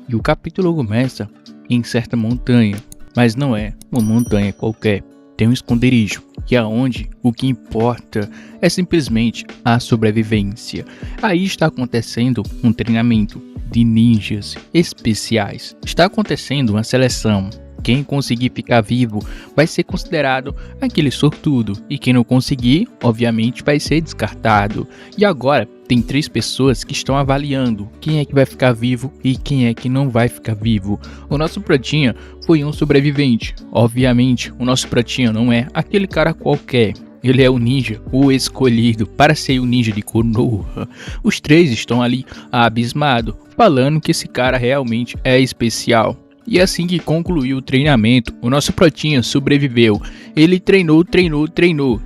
E o capítulo começa em certa montanha, mas não é uma montanha qualquer. Tem um esconderijo, que é onde o que importa é simplesmente a sobrevivência. Aí está acontecendo um treinamento de ninjas especiais. Está acontecendo uma seleção. Quem conseguir ficar vivo vai ser considerado aquele sortudo, e quem não conseguir, obviamente, vai ser descartado. E agora tem 3 pessoas que estão avaliando quem é que vai ficar vivo e quem é que não vai ficar vivo. O nosso Pratinha foi um sobrevivente. Obviamente, o nosso Pratinha não é aquele cara qualquer. Ele é o ninja, o escolhido para ser o ninja de Konoha. Os 3 estão ali abismados, falando que esse cara realmente é especial. E assim que concluiu o treinamento, o nosso Pratinha sobreviveu. Ele treinou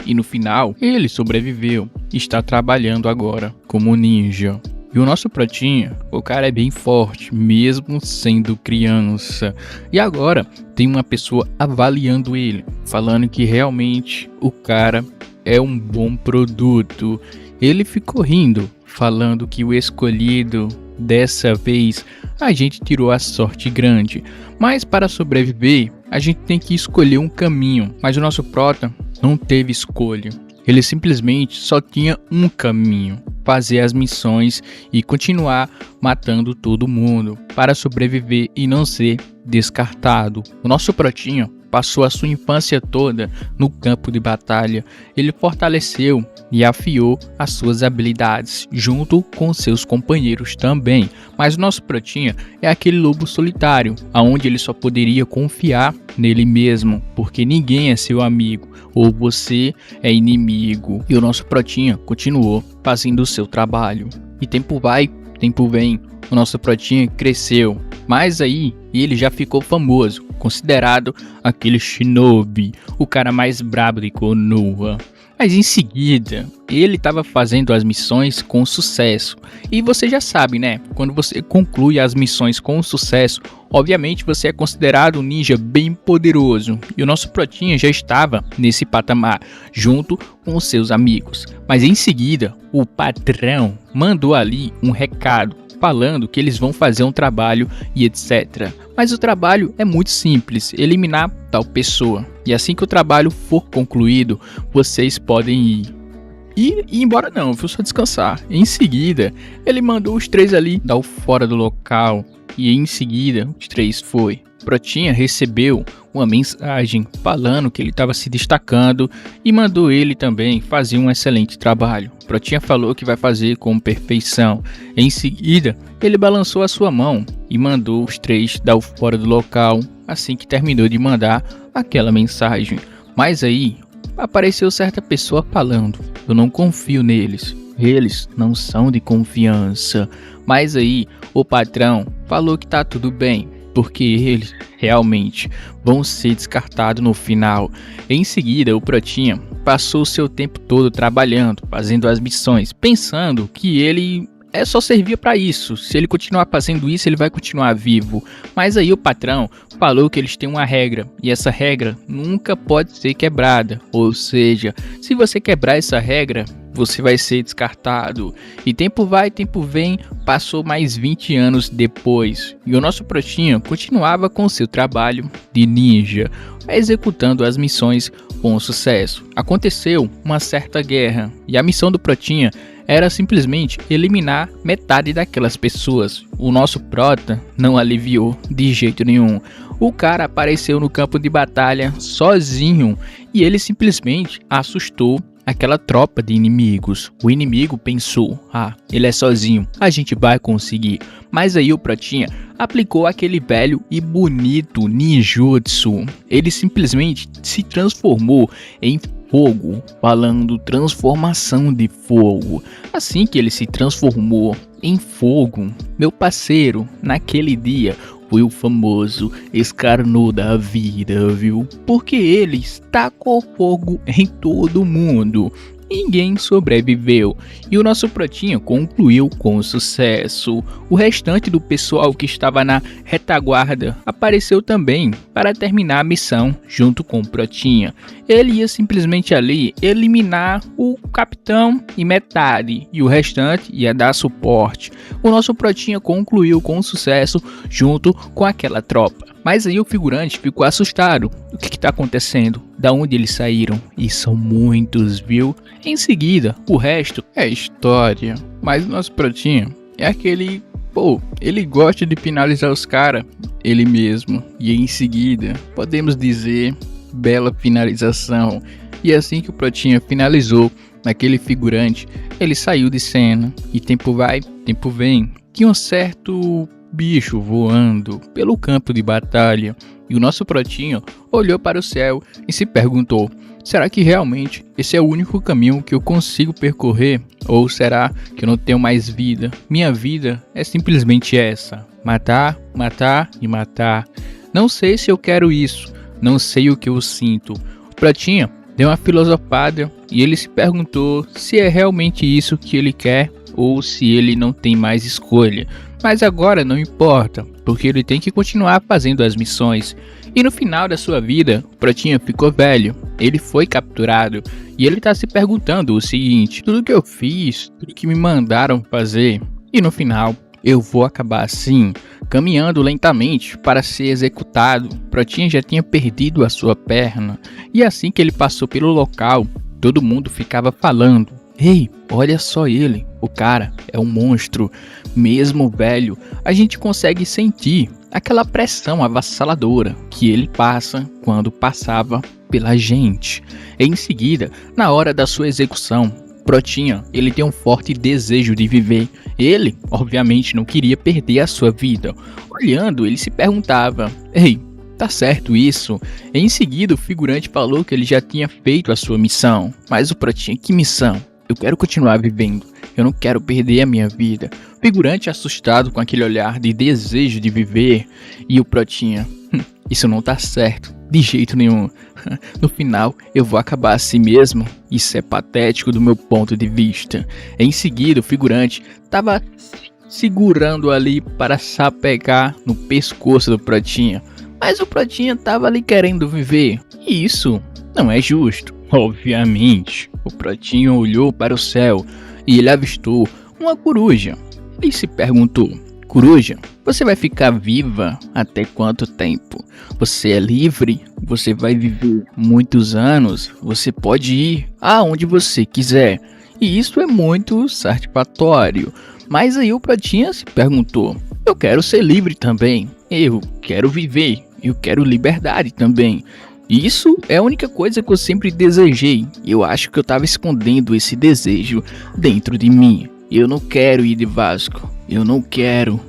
e no final ele sobreviveu. Está trabalhando agora como ninja. E o nosso Pratinha, o cara é bem forte, mesmo sendo criança. E agora tem uma pessoa avaliando ele, falando que realmente o cara é um bom produto. Ele ficou rindo, falando que o escolhido dessa vez a gente tirou a sorte grande, mas para sobreviver a gente tem que escolher um caminho, mas o nosso prota não teve escolha. Ele simplesmente só tinha um caminho: fazer as missões e continuar matando todo mundo para sobreviver e não ser descartado. O nosso Pratinha passou a sua infância toda no campo de batalha. Ele fortaleceu e afiou as suas habilidades, junto com seus companheiros também. Mas o nosso Pratinha é aquele lobo solitário, aonde ele só poderia confiar nele mesmo, porque ninguém é seu amigo, ou você é inimigo. E o nosso Pratinha continuou fazendo o seu trabalho. E tempo vai, tempo vem, o nosso Pratinha cresceu. Mas aí ele já ficou famoso, considerado aquele shinobi, o cara mais brabo de Konoha. Mas em seguida, ele estava fazendo as missões com sucesso. E você já sabe, né? Quando você conclui as missões com sucesso, obviamente você é considerado um ninja bem poderoso. E o nosso Pratinha já estava nesse patamar, junto com os seus amigos. Mas em seguida, o patrão mandou ali um recado, falando que eles vão fazer um trabalho e etc. Mas o trabalho é muito simples: eliminar tal pessoa. E assim que o trabalho for concluído, vocês podem ir. E ir embora não, viu? Só descansar. Em seguida, ele mandou os 3 ali dar o fora do local. E em seguida, os 3 foi. Pratinha recebeu uma mensagem falando que ele estava se destacando e mandou ele também fazer um excelente trabalho. Pratinha falou que vai fazer com perfeição. Em seguida, ele balançou a sua mão e mandou os 3 dar o fora do local assim que terminou de mandar aquela mensagem. Mas aí apareceu certa pessoa falando: eu não confio neles, eles não são de confiança. Mas aí o patrão falou que tá tudo bem, porque eles realmente vão ser descartados no final. Em seguida, o Pratinha passou o seu tempo todo trabalhando, fazendo as missões, pensando que ele só servia para isso. Se ele continuar fazendo isso, ele vai continuar vivo. Mas aí o patrão falou que eles têm uma regra, e essa regra nunca pode ser quebrada. Ou seja, se você quebrar essa regra, você vai ser descartado. E tempo vai, tempo vem, passou mais 20 anos depois. E o nosso Pratinha continuava com seu trabalho de ninja, executando as missões com sucesso. Aconteceu uma certa guerra, e a missão do Pratinha era simplesmente eliminar metade daquelas pessoas. O nosso prota não aliviou de jeito nenhum. O cara apareceu no campo de batalha sozinho e ele simplesmente assustou aquela tropa de inimigos. O inimigo pensou: ele é sozinho, a gente vai conseguir. Mas aí o Pratinha aplicou aquele velho e bonito ninjutsu. Ele simplesmente se transformou em fogo, falando transformação de fogo. Assim que ele se transformou em fogo, meu parceiro, naquele dia foi o famoso escarnô da vida, viu? Porque ele tacou fogo em todo mundo. ninguém sobreviveu e o nosso Protinha concluiu com sucesso. O restante do pessoal que estava na retaguarda apareceu também para terminar a missão junto com o Protinha. Ele ia simplesmente ali eliminar o capitão e metade, e o restante ia dar suporte. O nosso Protinha concluiu com sucesso junto com aquela tropa. Mas aí o figurante ficou assustado. O que está acontecendo? Da onde eles saíram? E são muitos, viu? Em seguida, o resto é história. Mas o nosso Protinha é aquele... ele gosta de finalizar os caras ele mesmo. E em seguida, podemos dizer, bela finalização. E assim que o Protinha finalizou naquele figurante, ele saiu de cena. E tempo vai, tempo vem. Que um certo bicho voando pelo campo de batalha, e o nosso Protinha olhou para o céu e se perguntou: será que realmente esse é o único caminho que eu consigo percorrer? Ou será que eu não tenho mais vida? Minha vida é simplesmente essa: matar, matar e matar. Não sei se eu quero isso, não sei o que eu sinto. O Protinha deu uma filosofada e ele se perguntou se é realmente isso que ele quer ou se ele não tem mais escolha. Mas agora não importa, porque ele tem que continuar fazendo as missões. E no final da sua vida, o Protinha ficou velho, ele foi capturado e ele tá se perguntando o seguinte: tudo que eu fiz, tudo que me mandaram fazer, e no final eu vou acabar assim, caminhando lentamente para ser executado. O Protinha já tinha perdido a sua perna, e assim que ele passou pelo local, todo mundo ficava falando: ei, olha só ele, o cara é um monstro. Mesmo velho, a gente consegue sentir aquela pressão avassaladora que ele passa quando passava pela gente. Em seguida, na hora da sua execução, Protinha, ele tem um forte desejo de viver. Ele, obviamente, não queria perder a sua vida. Olhando, ele se perguntava: ei, tá certo isso? Em seguida, o figurante falou que ele já tinha feito a sua missão. Mas o Protinha, que missão? Eu quero continuar vivendo, eu não quero perder a minha vida. O figurante assustado com aquele olhar de desejo de viver, e o Protinha: isso não tá certo, de jeito nenhum. No final eu vou acabar assim mesmo, isso é patético do meu ponto de vista. Em seguida o figurante tava segurando ali para sapecar no pescoço do Protinha, mas o Protinha tava ali querendo viver, e isso não é justo. Obviamente, o Protinha olhou para o céu e ele avistou uma coruja. Ele se perguntou: coruja, você vai ficar viva até quanto tempo? Você é livre? Você vai viver muitos anos? Você pode ir aonde você quiser. E isso é muito satisfatório. Mas aí o Protinha se perguntou: eu quero ser livre também. Eu quero viver. Eu quero liberdade também. Isso é a única coisa que eu sempre desejei. Eu acho que eu estava escondendo esse desejo dentro de mim. Eu não quero ir de Vasco. Eu não quero.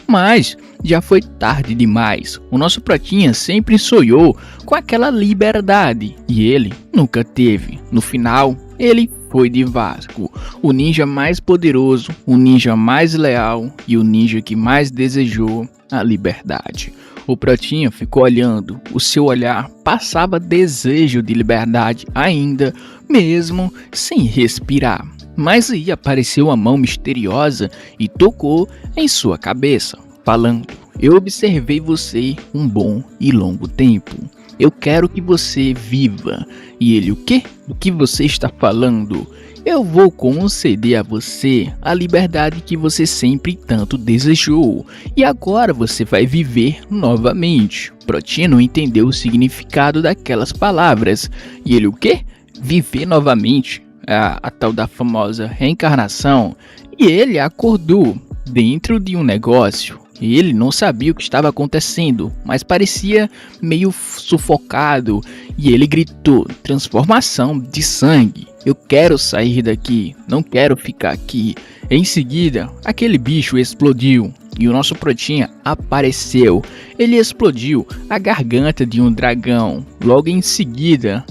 Mas já foi tarde demais. O nosso Protinha sempre sonhou com aquela liberdade e ele nunca teve. No final, ele foi de Vasco. O ninja mais poderoso, o ninja mais leal e o ninja que mais desejou a liberdade. O Protinha ficou olhando, o seu olhar passava desejo de liberdade ainda, mesmo sem respirar. Mas aí apareceu uma mão misteriosa e tocou em sua cabeça, falando: eu observei você um bom e longo tempo. Eu quero que você viva. E ele: o quê? Do que você está falando? Eu vou conceder a você a liberdade que você sempre tanto desejou. E agora você vai viver novamente. Protinha não entendeu o significado daquelas palavras. E ele: o quê? Viver novamente? A tal da famosa reencarnação. E ele acordou dentro de um negócio. Ele não sabia o que estava acontecendo, mas parecia meio sufocado. E ele gritou: transformação de sangue. Eu quero sair daqui, não quero ficar aqui. Em seguida, aquele bicho explodiu e o nosso Protinha apareceu. Ele explodiu a garganta de um dragão. Logo em seguida,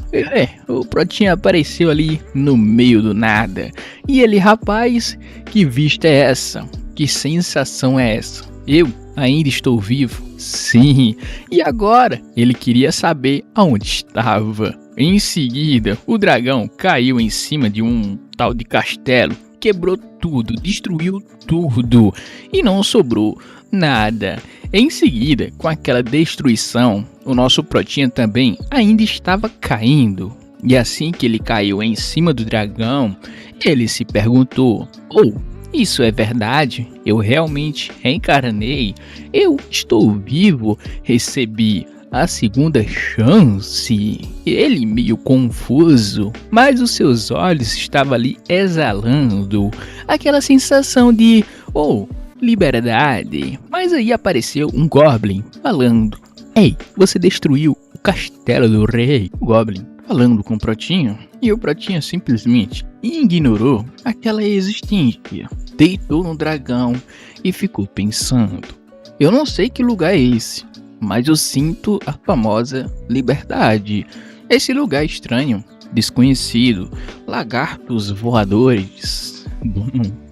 o Protinha apareceu ali no meio do nada. E ele: rapaz, que vista é essa? Que sensação é essa? Eu ainda estou vivo? Sim. E agora? Ele queria saber aonde estava. Em seguida, o dragão caiu em cima de um tal de castelo, quebrou tudo, destruiu tudo e não sobrou nada. Em seguida, com aquela destruição, o nosso Protinha também ainda estava caindo. E assim que ele caiu em cima do dragão, ele se perguntou: isso é verdade? Eu realmente reencarnei? Eu estou vivo? Recebi a segunda chance? Ele meio confuso, mas os seus olhos estavam ali exalando aquela sensação de liberdade. Mas aí apareceu um Goblin falando: ei, você destruiu o castelo do rei. O Goblin falando com o Protinha, e o Protinha simplesmente ignorou aquela existência, deitou no dragão e ficou pensando: eu não sei que lugar é esse, mas eu sinto a famosa liberdade. Esse lugar estranho, desconhecido, lagartos voadores.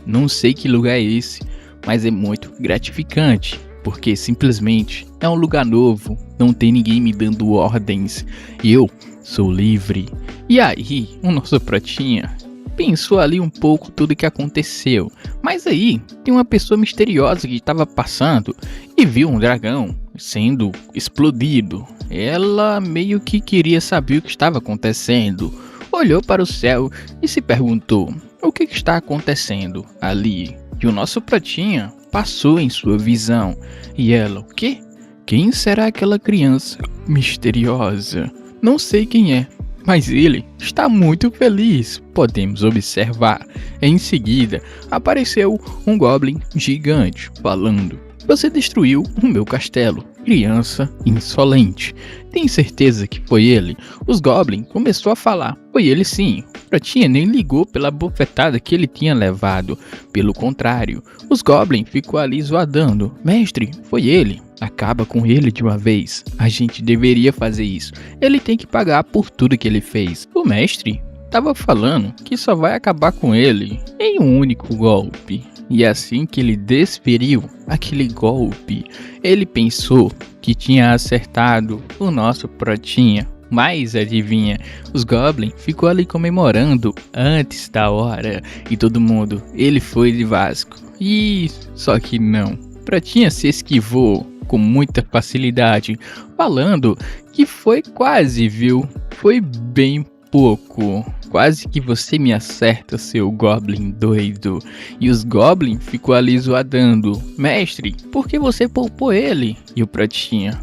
Não sei que lugar é esse, mas é muito gratificante, porque simplesmente é um lugar novo, não tem ninguém me dando ordens, e eu sou livre. E aí, o nosso Protinha pensou ali um pouco tudo o que aconteceu, mas aí tem uma pessoa misteriosa que estava passando e viu um dragão sendo explodido. Ela meio que queria saber o que estava acontecendo, olhou para o céu e se perguntou: o que está acontecendo ali? E o nosso Protinha passou em sua visão, e ela: o quê? Quem será aquela criança misteriosa? Não sei quem é, mas ele está muito feliz. Podemos observar. Em seguida, apareceu um Goblin gigante falando: você destruiu o meu castelo, criança insolente. Tem certeza que foi ele? Os Goblin começou a falar: foi ele sim. Protinha nem ligou pela bofetada que ele tinha levado. Pelo contrário, os Goblin ficou ali zoadando: mestre, foi ele. Acaba com ele de uma vez. A gente deveria fazer isso. Ele tem que pagar por tudo que ele fez. O mestre estava falando que só vai acabar com ele em um único golpe. E assim que ele desferiu aquele golpe, ele pensou que tinha acertado o nosso Protinha. Mas adivinha, os Goblin ficou ali comemorando antes da hora. E todo mundo, ele foi de Vasco. E só que não. Protinha se esquivou com muita facilidade, falando que foi quase, viu? Foi bem pouco. Quase que você me acerta, seu Goblin doido. E os Goblin ficou ali zoadando: mestre, por que você poupou ele? E o Protinha: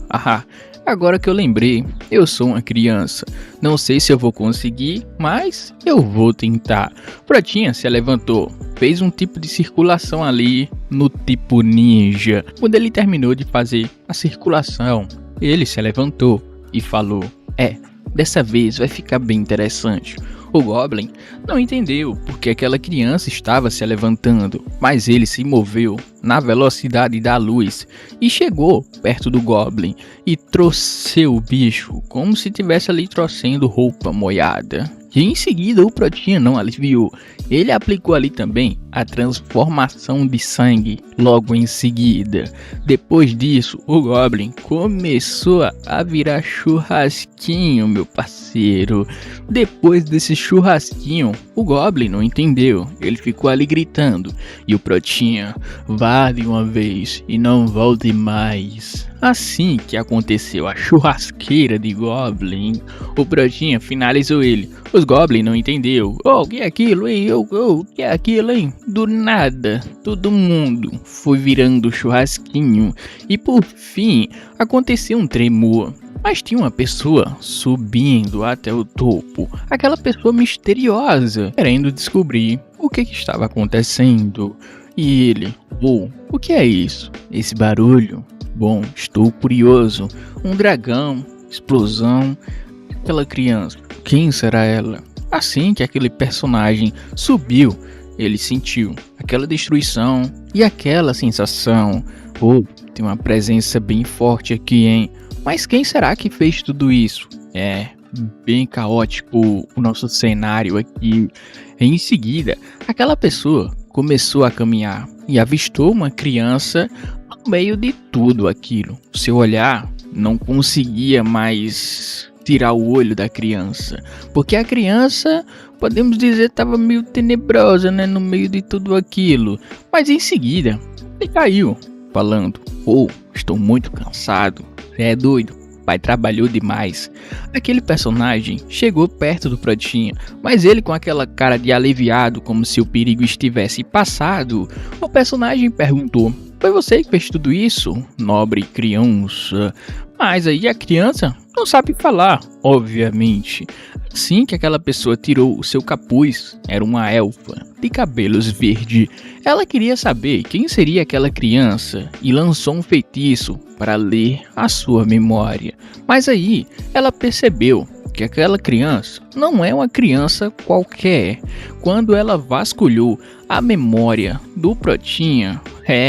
agora que eu lembrei, eu sou uma criança. Não sei se eu vou conseguir, mas eu vou tentar. Protinha se levantou, fez um tipo de circulação ali no tipo ninja. Quando ele terminou de fazer a circulação, ele se levantou e falou: dessa vez vai ficar bem interessante. O Goblin não entendeu porque aquela criança estava se levantando, mas ele se moveu na velocidade da luz e chegou perto do Goblin e trouxeu o bicho como se tivesse ali trouxendo roupa molhada. E em seguida o Protinha não aliviou. Ele aplicou ali também a transformação de sangue logo em seguida. Depois disso, o Goblin começou a virar churrasquinho, meu parceiro. Depois desse churrasquinho, o Goblin não entendeu. Ele ficou ali gritando. E o Protinha: vá de uma vez e não volte mais. Assim que aconteceu a churrasqueira de Goblin, o Protinha finalizou ele. Os Goblin não entendeu. O que é aquilo, hein? O que é aquilo, hein? Do nada, todo mundo foi virando churrasquinho. E por fim, aconteceu um tremor. Mas tinha uma pessoa subindo até o topo. Aquela pessoa misteriosa, querendo descobrir o que estava acontecendo. E ele: o que é isso? Esse barulho? Bom, estou curioso. Um dragão, explosão, aquela criança, quem será ela? Assim que aquele personagem subiu, ele sentiu aquela destruição e aquela sensação: tem uma presença bem forte aqui, hein? Mas quem será que fez tudo isso? É bem caótico o nosso cenário aqui. Em seguida, aquela pessoa começou a caminhar e avistou uma criança no meio de tudo aquilo. Seu olhar não conseguia mais tirar o olho da criança, porque a criança, podemos dizer, estava meio tenebrosa, né, no meio de tudo aquilo. Mas em seguida, ele caiu, falando: "Oh, estou muito cansado. Você é doido? O pai trabalhou demais." Aquele personagem chegou perto do Protinha, mas ele com aquela cara de aliviado, como se o perigo estivesse passado. O personagem perguntou: "Foi você que fez tudo isso, nobre criança?" Mas aí a criança não sabe falar, obviamente. Assim que aquela pessoa tirou o seu capuz, era uma elfa de cabelos verde. Ela queria saber quem seria aquela criança e lançou um feitiço para ler a sua memória. Mas aí ela percebeu que aquela criança não é uma criança qualquer. Quando ela vasculhou a memória do Protinha,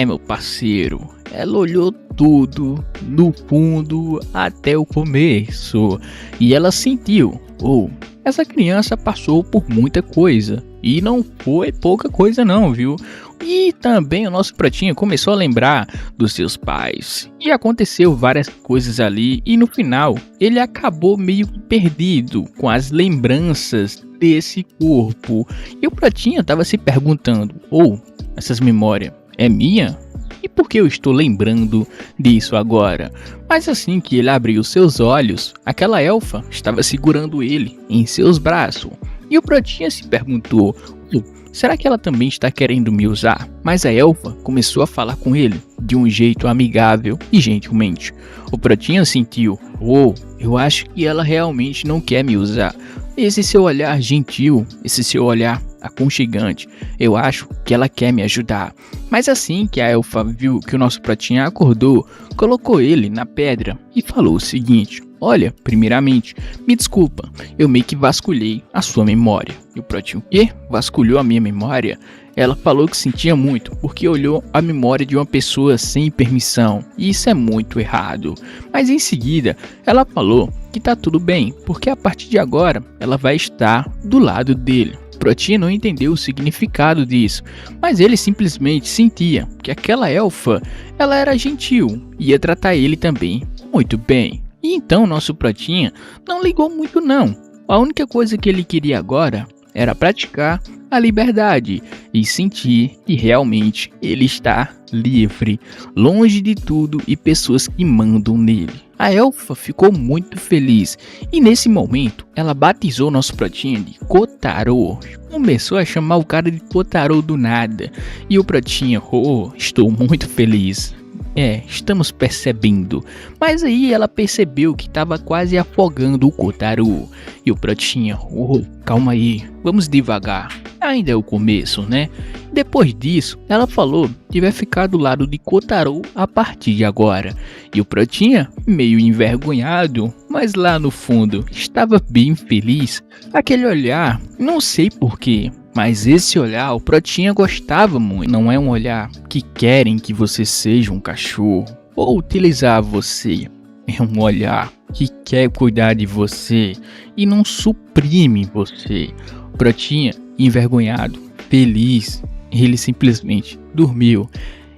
meu parceiro, ela olhou tudo, do fundo até o começo, e ela sentiu: "Oh, essa criança passou por muita coisa, e não foi pouca coisa não, viu?" E também o nosso Protinha começou a lembrar dos seus pais, e aconteceu várias coisas ali, e no final ele acabou meio que perdido com as lembranças desse corpo. E o Protinha estava se perguntando: "Oh, essas memórias é minha? E por que eu estou lembrando disso agora?" Mas assim que ele abriu seus olhos, aquela elfa estava segurando ele em seus braços. E o Protinha se perguntou: será que ela também está querendo me usar? Mas a elfa começou a falar com ele de um jeito amigável e gentilmente. O Protinha sentiu: eu acho que ela realmente não quer me usar. Esse seu olhar gentil, esse seu olhar aconchegante, eu acho que ela quer me ajudar. Mas assim que a elfa viu que o nosso Protinha acordou, colocou ele na pedra e falou o seguinte: "Olha, primeiramente, me desculpa, eu meio que vasculhei a sua memória." E o Protinha: "O quê? Vasculhou a minha memória?" Ela falou que sentia muito, porque olhou a memória de uma pessoa sem permissão, e isso é muito errado. Mas em seguida, ela falou que tá tudo bem, porque a partir de agora, ela vai estar do lado dele. Protinha não entendeu o significado disso, mas ele simplesmente sentia que aquela elfa, ela era gentil, e ia tratar ele também muito bem. E então nosso Protinha não ligou muito não. A única coisa que ele queria agora era praticar a liberdade e sentir que realmente ele está livre, longe de tudo e pessoas que mandam nele. A elfa ficou muito feliz e nesse momento ela batizou nosso Protinha de Kotaro. Começou a chamar o cara de Kotaro do nada. E o Protinha: estou muito feliz. Estamos percebendo. Mas aí ela percebeu que estava quase afogando o Kotaro. E o Protinha: calma aí, vamos devagar. Ainda é o começo, né? Depois disso, ela falou que vai ficar do lado de Kotaro a partir de agora. E o Protinha, meio envergonhado, mas lá no fundo estava bem feliz. Aquele olhar, não sei porquê, mas esse olhar o Protinha gostava muito. Não é um olhar que querem que você seja um cachorro ou utilizar você. É um olhar que quer cuidar de você e não suprime você. O Protinha, envergonhado, feliz, ele simplesmente dormiu.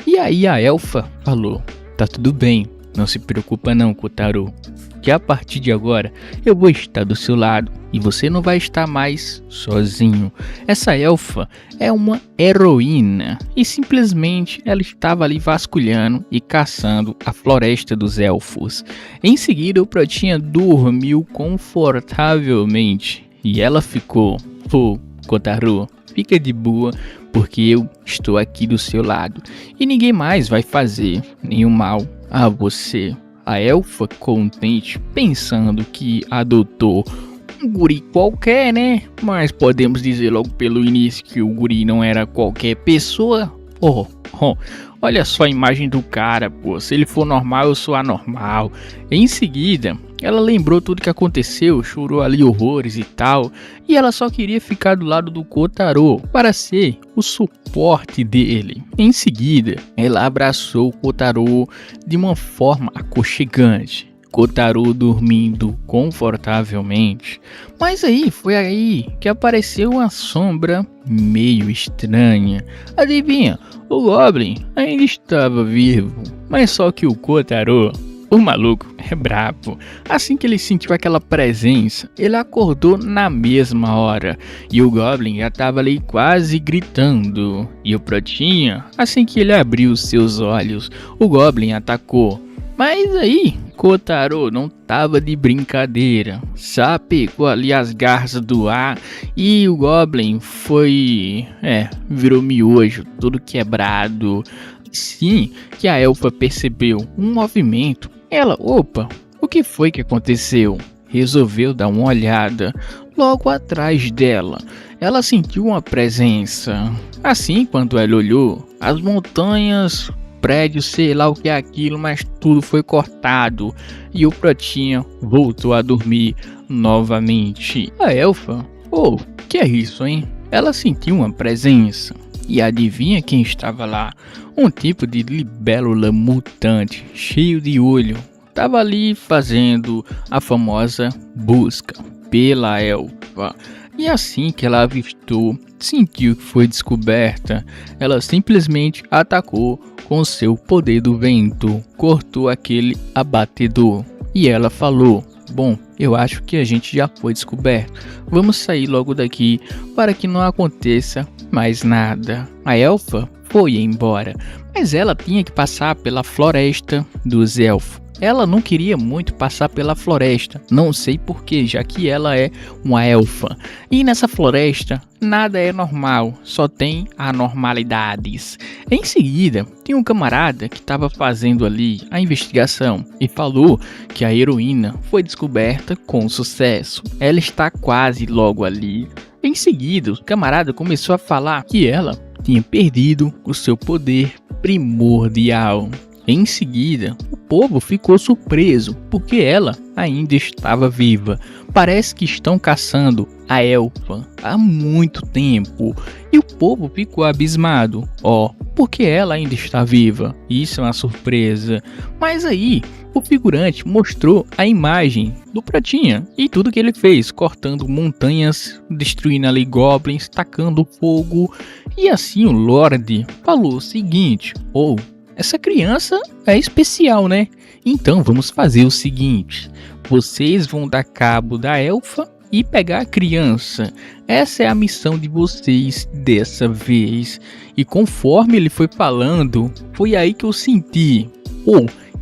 E aí a elfa falou: "Tá tudo bem, não se preocupa não, Kotaro, que a partir de agora eu vou estar do seu lado e você não vai estar mais sozinho." Essa elfa é uma heroína e simplesmente ela estava ali vasculhando e caçando a floresta dos elfos. Em seguida o Protinha dormiu confortavelmente e ela ficou: Kotaro, fica de boa, porque eu estou aqui do seu lado e ninguém mais vai fazer nenhum mal a você. A elfa, contente, pensando que adotou um guri qualquer, né? Mas podemos dizer logo pelo início que o guri não era qualquer pessoa. Olha só a imagem do cara, pô. Se ele for normal, eu sou anormal. Em seguida, ela lembrou tudo que aconteceu, chorou ali horrores e tal, e ela só queria ficar do lado do Kotaro para ser o suporte dele. Em seguida, ela abraçou o Kotaro de uma forma aconchegante. Kotaro dormindo confortavelmente. Mas foi aí que apareceu uma sombra meio estranha. Adivinha? O Goblin ainda estava vivo, mas só que o Kotaro O maluco é brabo. Assim que ele sentiu aquela presença, ele acordou na mesma hora. E o Goblin já tava ali quase gritando. E o Protinha, assim que ele abriu seus olhos, o Goblin atacou. Mas aí, Kotaro não tava de brincadeira. Sapecou ali as garras do ar e o Goblin virou miojo, todo quebrado. Assim que a elfa percebeu um movimento, ela, opa, o que foi que aconteceu? Resolveu dar uma olhada. Logo atrás dela, ela sentiu uma presença. Assim, quando ela olhou, as montanhas, prédios, sei lá o que é aquilo, mas tudo foi cortado e o Protinha voltou a dormir novamente. A elfa, que é isso, hein? Ela sentiu uma presença e adivinha quem estava lá? Um tipo de libélula mutante, cheio de olho, estava ali fazendo a famosa busca pela elfa. E assim que ela avistou, sentiu que foi descoberta, ela simplesmente atacou com seu poder do vento, cortou aquele abatedor. E ela falou: bom, eu acho que a gente já foi descoberto. Vamos sair logo daqui para que não aconteça mais nada. A elfa foi embora, mas ela tinha que passar pela floresta dos elfos. Ela não queria muito passar pela floresta, não sei porquê, já que ela é uma elfa. E nessa floresta, nada é normal, só tem anormalidades. Em seguida, tem um camarada que estava fazendo ali a investigação e falou que a heroína foi descoberta com sucesso. Ela está quase logo ali. Em seguida, o camarada começou a falar que ela tinha perdido o seu poder primordial. Em seguida, o povo ficou surpreso porque ela ainda estava viva. Parece que estão caçando a elfa há muito tempo e o povo ficou abismado. Porque ela ainda está viva. Isso é uma surpresa. Mas aí, o figurante mostrou a imagem do Pratinha e tudo que ele fez, cortando montanhas, destruindo ali goblins, tacando fogo. E assim o Lorde falou o seguinte: essa criança é especial, né? Então vamos fazer o seguinte: vocês vão dar cabo da elfa e pegar a criança. Essa é a missão de vocês dessa vez. E conforme ele foi falando, foi aí que eu senti: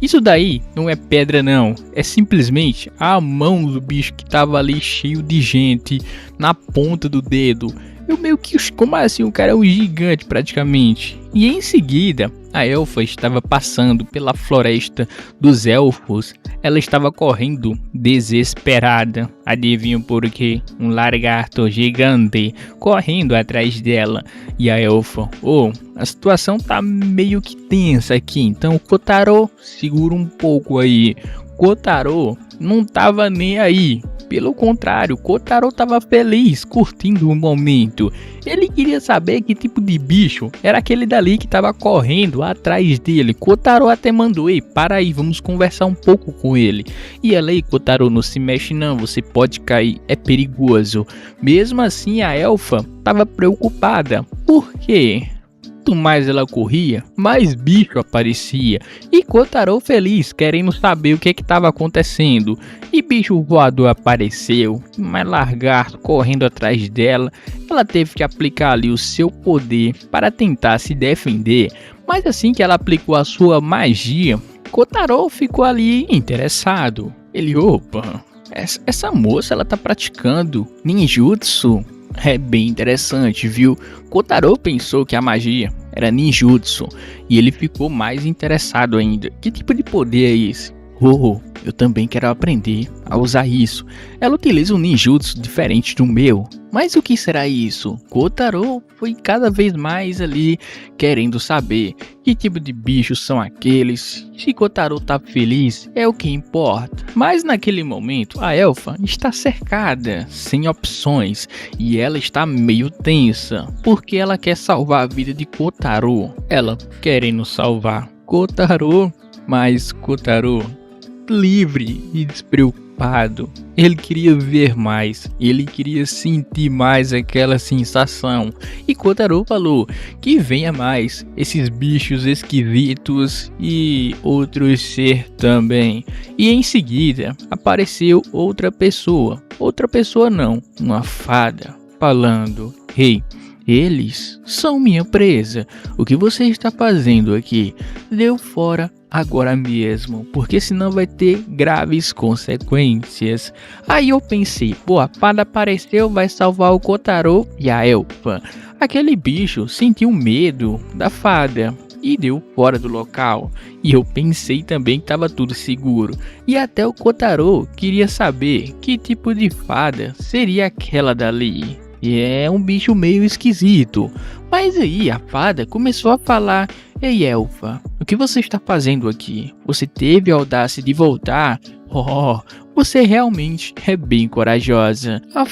isso daí não é pedra não, é simplesmente a mão do bicho que tava ali cheio de gente na ponta do dedo. Eu meio que, como assim, o cara é um gigante praticamente. E em seguida, a elfa estava passando pela floresta dos elfos. Ela estava correndo desesperada. Adivinham por quê? Um lagarto gigante correndo atrás dela. E a elfa, a situação tá meio que tensa aqui. Então, Kotaro, segura um pouco aí. Kotaro não tava nem aí. Pelo contrário, Kotaro estava feliz, curtindo o momento. Ele queria saber que tipo de bicho era aquele dali que estava correndo atrás dele. Kotaro até mandou: para aí, vamos conversar um pouco com ele. E ela: Kotaro, não se mexe não, você pode cair, é perigoso. Mesmo assim, a elfa estava preocupada. Por quê? Quanto mais ela corria, mais bicho aparecia. E Kotaro feliz, querendo saber o que estava acontecendo. E bicho voador apareceu, mais lagarto correndo atrás dela. Ela teve que aplicar ali o seu poder para tentar se defender. Mas assim que ela aplicou a sua magia, Kotaro ficou ali interessado. Ele: essa moça ela tá praticando ninjutsu. É bem interessante, viu? Kotaro pensou que a magia era ninjutsu e ele ficou mais interessado ainda. Que tipo de poder é esse? Eu também quero aprender a usar isso. Ela utiliza um ninjutsu diferente do meu. Mas o que será isso? Kotaro foi cada vez mais ali querendo saber que tipo de bichos são aqueles. Se Kotaro tá feliz, é o que importa. Mas naquele momento, a elfa está cercada, sem opções. E ela está meio tensa, porque ela quer salvar a vida de Kotaro. Ela querendo salvar Kotaro, mas Kotaro livre e despreocupado hypado. Ele queria ver mais, ele queria sentir mais aquela sensação. E Kotaro falou que venha mais esses bichos esquisitos e outros ser também. E em seguida apareceu outra pessoa não, uma fada, falando: "Ei, eles são minha presa. O que você está fazendo aqui? Deu fora agora mesmo, porque senão vai ter graves consequências." Aí eu pensei, pô, a fada apareceu, vai salvar o Kotaro e a elfa. Aquele bicho sentiu medo da fada e deu fora do local. E eu pensei também que estava tudo seguro. E até o Kotaro queria saber que tipo de fada seria aquela dali. E é um bicho meio esquisito. Mas aí a fada começou a falar: "Ei, elfa, o que você está fazendo aqui? Você teve a audácia de voltar? Oh, você realmente é bem corajosa." A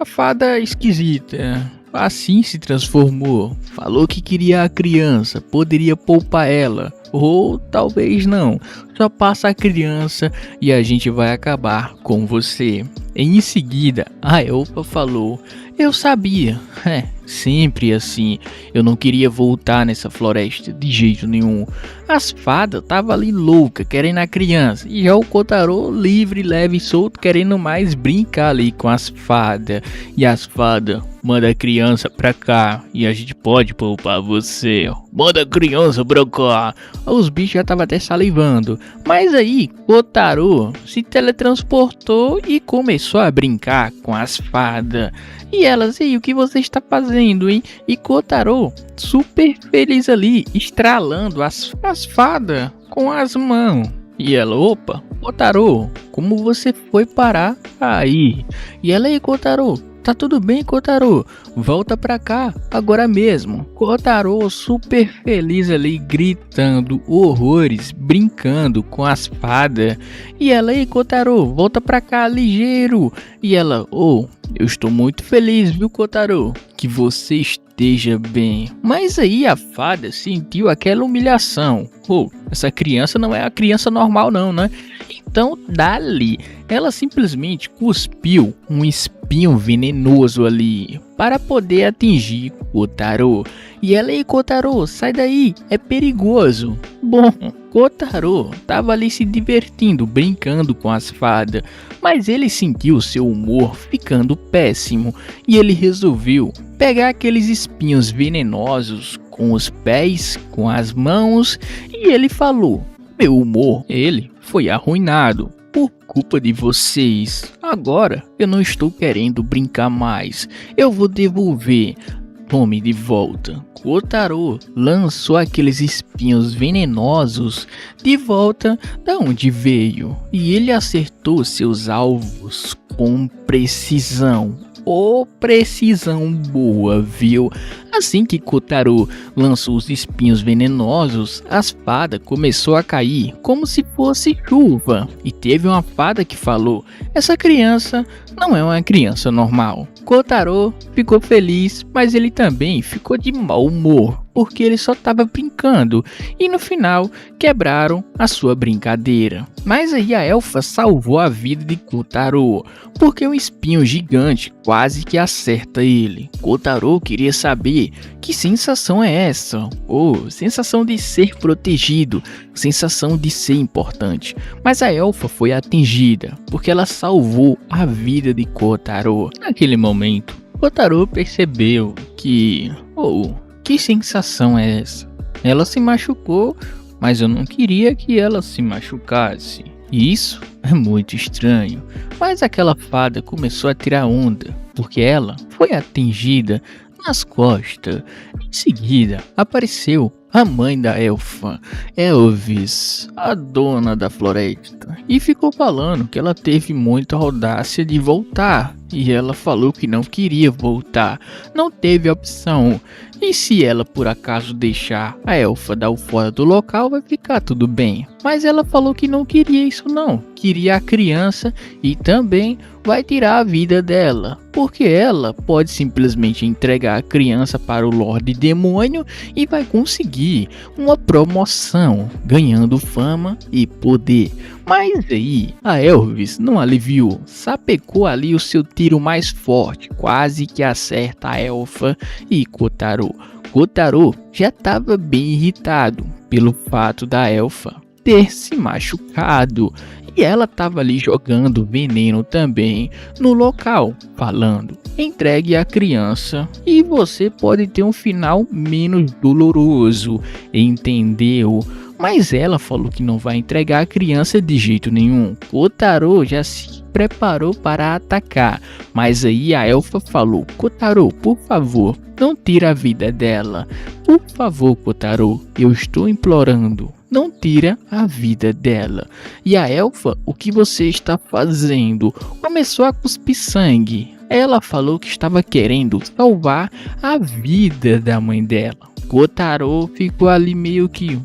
fada esquisita assim se transformou. Falou que queria a criança, poderia poupar ela. Ou talvez não. Só passa a criança e a gente vai acabar com você. Em seguida, a elfa falou: "Eu sabia, sempre assim. Eu não queria voltar nessa floresta de jeito nenhum. As fadas estavam ali louca, querendo a criança. E já o Kotaro livre, leve e solto, querendo mais brincar ali com as fadas. E as fadas, manda a criança pra cá e a gente pode poupar você. Manda a criança pra cá." Os bichos já estavam até salivando. Mas aí, Kotaro se teletransportou e começou a brincar com as fadas. E elas: "Ei, o que você está fazendo, hein?" E Kotaro, super feliz ali, estralando as fadas com as mãos. E ela: "Opa, Kotaro, como você foi parar aí?" E ela: "Ei, Kotaro, tá tudo bem, Kotaro? Volta pra cá, agora mesmo." Kotaro super feliz ali, gritando horrores, brincando com as fadas. E ela: "Ei, Kotaro, volta pra cá, ligeiro." E ela: "Oh, eu estou muito feliz, viu, Kotaro? Que você esteja bem." Mas aí a fada sentiu aquela humilhação. Oh, essa criança não é a criança normal não, né? Então, dali, ela simplesmente cuspiu um espinho venenoso ali para poder atingir Kotaro. E ela: "Ei, Kotaro, sai daí, é perigoso." Bom, Kotaro estava ali se divertindo, brincando com as fadas, mas ele sentiu seu humor ficando péssimo e ele resolveu pegar aqueles espinhos venenosos com os pés, com as mãos, e ele falou: "Meu humor, ele foi arruinado por culpa de vocês. Agora eu não estou querendo brincar mais. Eu vou devolver. Tome de volta." Kotaro lançou aqueles espinhos venenosos de volta da onde veio. E ele acertou seus alvos com precisão. Precisão boa, viu? Assim que Kotaro lançou os espinhos venenosos, as fadas começou a cair como se fosse chuva. E teve uma fada que falou: "Essa criança não é uma criança normal." Kotaro ficou feliz, mas ele também ficou de mau humor, porque ele só estava brincando. E no final, quebraram a sua brincadeira. Mas aí a elfa salvou a vida de Kotaro, porque um espinho gigante quase que acerta ele. Kotaro queria saber que sensação é essa? Sensação de ser protegido, sensação de ser importante. Mas a elfa foi atingida, porque ela salvou a vida de Kotaro. Naquele momento, Kotaro percebeu que sensação é essa? Ela se machucou, mas eu não queria que ela se machucasse. E isso é muito estranho. Mas aquela fada começou a tirar onda, porque ela foi atingida nas costas. Em seguida, apareceu a mãe da elfa, Elvis, a dona da floresta, e ficou falando que ela teve muita audácia de voltar E ela falou que não queria voltar, não teve opção. E se ela por acaso deixar a elfa dar o fora do local, vai ficar tudo bem. Mas ela falou que não queria isso não, queria a criança e também vai tirar a vida dela. Porque ela pode simplesmente entregar a criança para o Lorde Demônio e vai conseguir uma promoção, ganhando fama e poder. Mas aí, a Elvis não aliviou, sapecou ali o seu tiro mais forte, quase que acerta a elfa e Kotaro. Kotaro já estava bem irritado pelo fato da elfa ter se machucado. E ela estava ali jogando veneno também no local, falando: entregue a criança e você pode ter um final menos doloroso, entendeu? Mas ela falou que não vai entregar a criança de jeito nenhum. Kotaro já se preparou para atacar, mas aí a elfa falou: Kotaro, por favor, não tira a vida dela. Por favor, Kotaro, eu estou implorando. Não tira a vida dela. E a elfa, o que você está fazendo? Começou a cuspir sangue. Ela falou que estava querendo salvar a vida da mãe dela. Kotaro ficou ali meio que,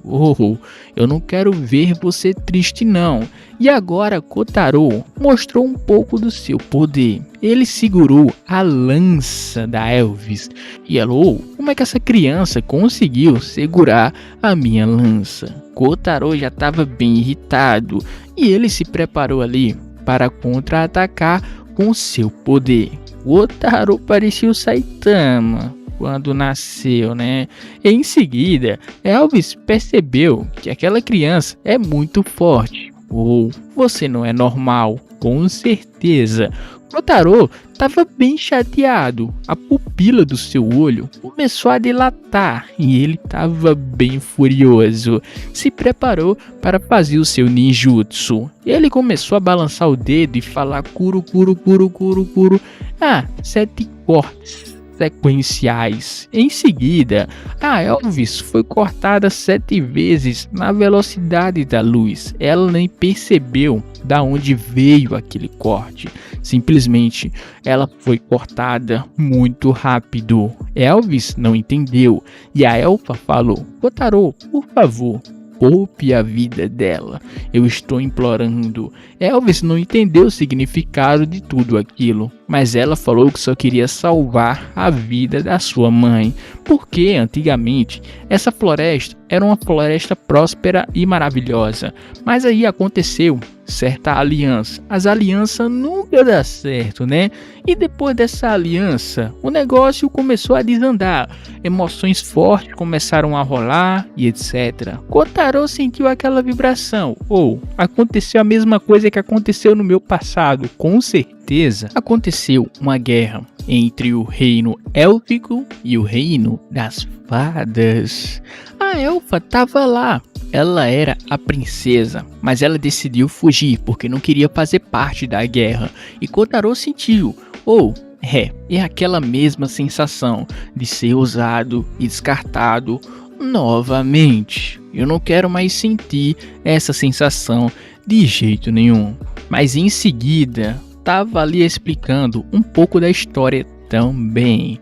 eu não quero ver você triste não. E agora Kotaro mostrou um pouco do seu poder. Ele segurou a lança da Elvis e ela, como é que essa criança conseguiu segurar a minha lança? Kotaro já estava bem irritado e ele se preparou ali para contra-atacar com seu poder. Kotaro parecia o Saitama quando nasceu, né? Em seguida, Elvis percebeu que aquela criança é muito forte. Você não é normal, com certeza. Kotaro estava bem chateado. A pupila do seu olho começou a dilatar e ele estava bem furioso. Se preparou para fazer o seu ninjutsu. Ele começou a balançar o dedo e falar curo. 7 cortes sequenciais. Em seguida, a Elvis foi cortada 7 vezes na velocidade da luz. Ela nem percebeu da onde veio aquele corte. Simplesmente ela foi cortada muito rápido. Elvis não entendeu e a elfa falou: Kotaro, por favor, poupe a vida dela. Eu estou implorando. Elvis não entendeu o significado de tudo aquilo, mas ela falou que só queria salvar a vida da sua mãe, porque antigamente essa floresta era uma floresta próspera e maravilhosa. Mas aí aconteceu certa aliança. As alianças nunca dão certo, né? E depois dessa aliança, o negócio começou a desandar. Emoções fortes começaram a rolar e etc. Kotaro sentiu aquela vibração. Aconteceu a mesma coisa que aconteceu no meu passado, com certeza. Aconteceu uma guerra entre o reino élfico e o reino das fadas. A elfa estava lá. Ela era a princesa, mas ela decidiu fugir porque não queria fazer parte da guerra. E Kotaro sentiu, é aquela mesma sensação de ser usado e descartado novamente. Eu não quero mais sentir essa sensação de jeito nenhum. Mas em seguida, estava ali explicando um pouco da história também.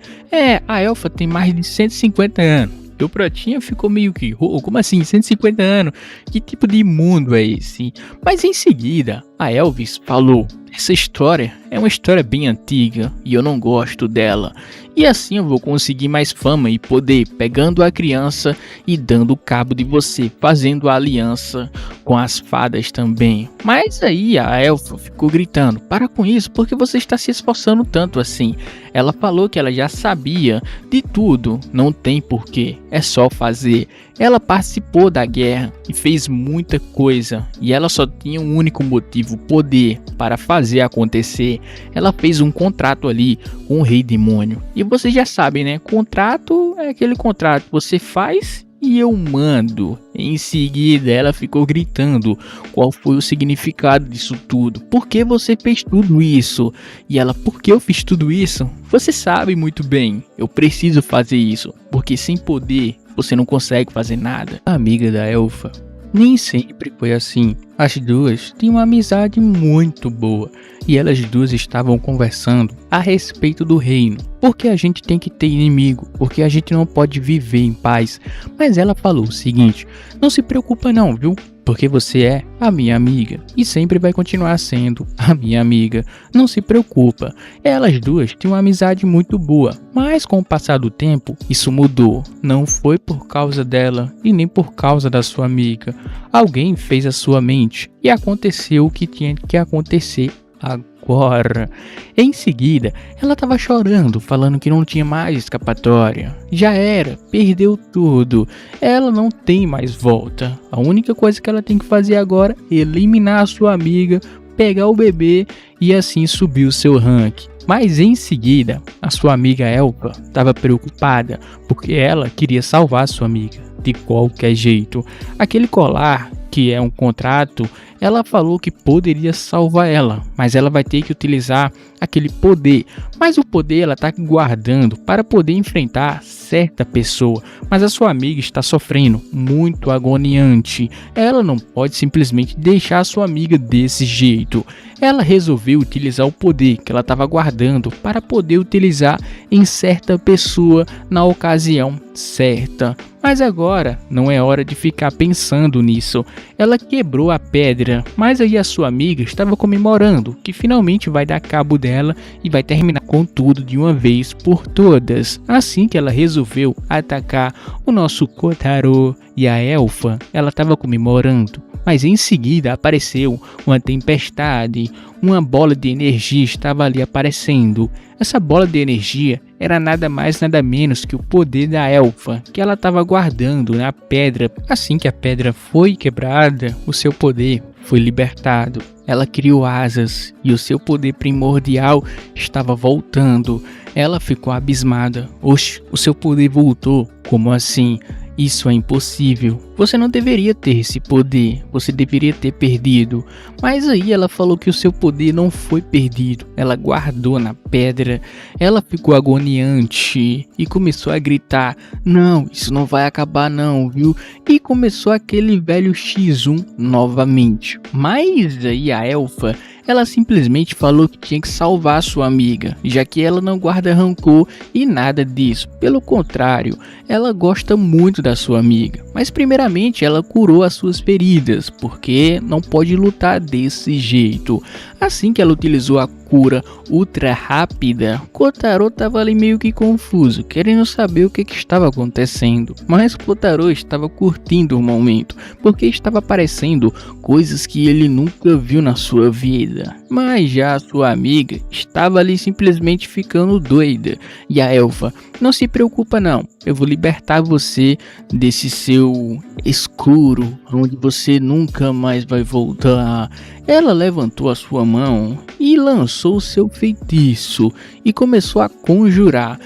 A elfa tem mais de 150 anos. O Protinha ficou meio que, como assim, 150 anos? Que tipo de mundo é esse? Mas em seguida, a Elvis falou: essa história é uma história bem antiga e eu não gosto dela. E assim eu vou conseguir mais fama e poder, pegando a criança e dando cabo de você, fazendo a aliança com as fadas também. Mas aí a elfa ficou gritando: para com isso, porque você está se esforçando tanto assim? Ela falou que ela já sabia de tudo, não tem porquê, é só fazer. Ela participou da guerra e fez muita coisa, e ela só tinha um único motivo: poder, para fazer acontecer. Ela fez um contrato ali com o Rei Demônio. E vocês já sabem, né? Contrato é aquele contrato, você faz e eu mando. Em seguida, ela ficou gritando qual foi o significado disso tudo. Por que você fez tudo isso? E ela: por que eu fiz tudo isso? Você sabe muito bem, eu preciso fazer isso, porque sem poder você não consegue fazer nada. A amiga da elfa Nem sempre foi assim. As duas tinham uma amizade muito boa e elas duas estavam conversando a respeito do reino. Porque a gente tem que ter inimigo, porque a gente não pode viver em paz. Mas ela falou o seguinte: não se preocupa não, viu? Porque você é a minha amiga e sempre vai continuar sendo a minha amiga. Não se preocupa. Elas duas tinham uma amizade muito boa, mas com o passar do tempo isso mudou. Não foi por causa dela e nem por causa da sua amiga. Alguém fez a sua mente e aconteceu o que tinha que acontecer agora. Em seguida, ela estava chorando, falando que não tinha mais escapatória. Já era, perdeu tudo. Ela não tem mais volta. A única coisa que ela tem que fazer agora é eliminar a sua amiga, pegar o bebê e assim subir o seu ranking. Mas em seguida, a sua amiga Elfa estava preocupada, porque ela queria salvar a sua amiga de qualquer jeito. Aquele colar, que é um contrato, ela falou que poderia salvar ela, mas ela vai ter que utilizar aquele poder. Mas o poder ela está guardando para poder enfrentar certa pessoa. Mas a sua amiga está sofrendo, muito agoniante. Ela não pode simplesmente deixar a sua amiga desse jeito. Ela resolveu utilizar o poder que ela estava guardando para poder utilizar em certa pessoa na ocasião certa. Mas agora não é hora de ficar pensando nisso. Ela quebrou a pedra, mas aí a sua amiga estava comemorando que finalmente vai dar cabo dela e vai terminar com tudo de uma vez por todas. Assim que ela resolveu atacar o nosso Kotaro e a Elfa, ela estava comemorando. Mas em seguida apareceu uma tempestade, uma bola de energia estava ali aparecendo. Essa bola de energia era nada mais nada menos que o poder da Elfa, que ela estava guardando na pedra. Assim que a pedra foi quebrada, o seu poder foi libertado. Ela criou asas e o seu poder primordial estava voltando. Ela ficou abismada. Oxe, o seu poder voltou? Como assim? Isso é impossível. Você não deveria ter esse poder. Você deveria ter perdido. Mas aí ela falou que o seu poder não foi perdido. Ela guardou na pedra. Ela ficou agoniante e começou a gritar: não, isso não vai acabar não, viu? E começou aquele velho X1 novamente. Mas aí a Elfa, ela simplesmente falou que tinha que salvar sua amiga, já que ela não guarda rancor e nada disso. Pelo contrário, ela gosta muito da sua amiga. Mas primeiramente ela curou as suas feridas, porque não pode lutar desse jeito. Assim que ela utilizou a cura ultra rápida, Kotaro estava ali meio que confuso, querendo saber o que estava acontecendo. Mas Kotaro estava curtindo o momento, porque estava aparecendo coisas que ele nunca viu na sua vida. Mas já a sua amiga estava ali simplesmente ficando doida. E a Elfa: não se preocupa não, eu vou libertar você desse seu escuro, onde você nunca mais vai voltar. Ela levantou a sua mão e lançou o seu feitiço e começou a conjurar.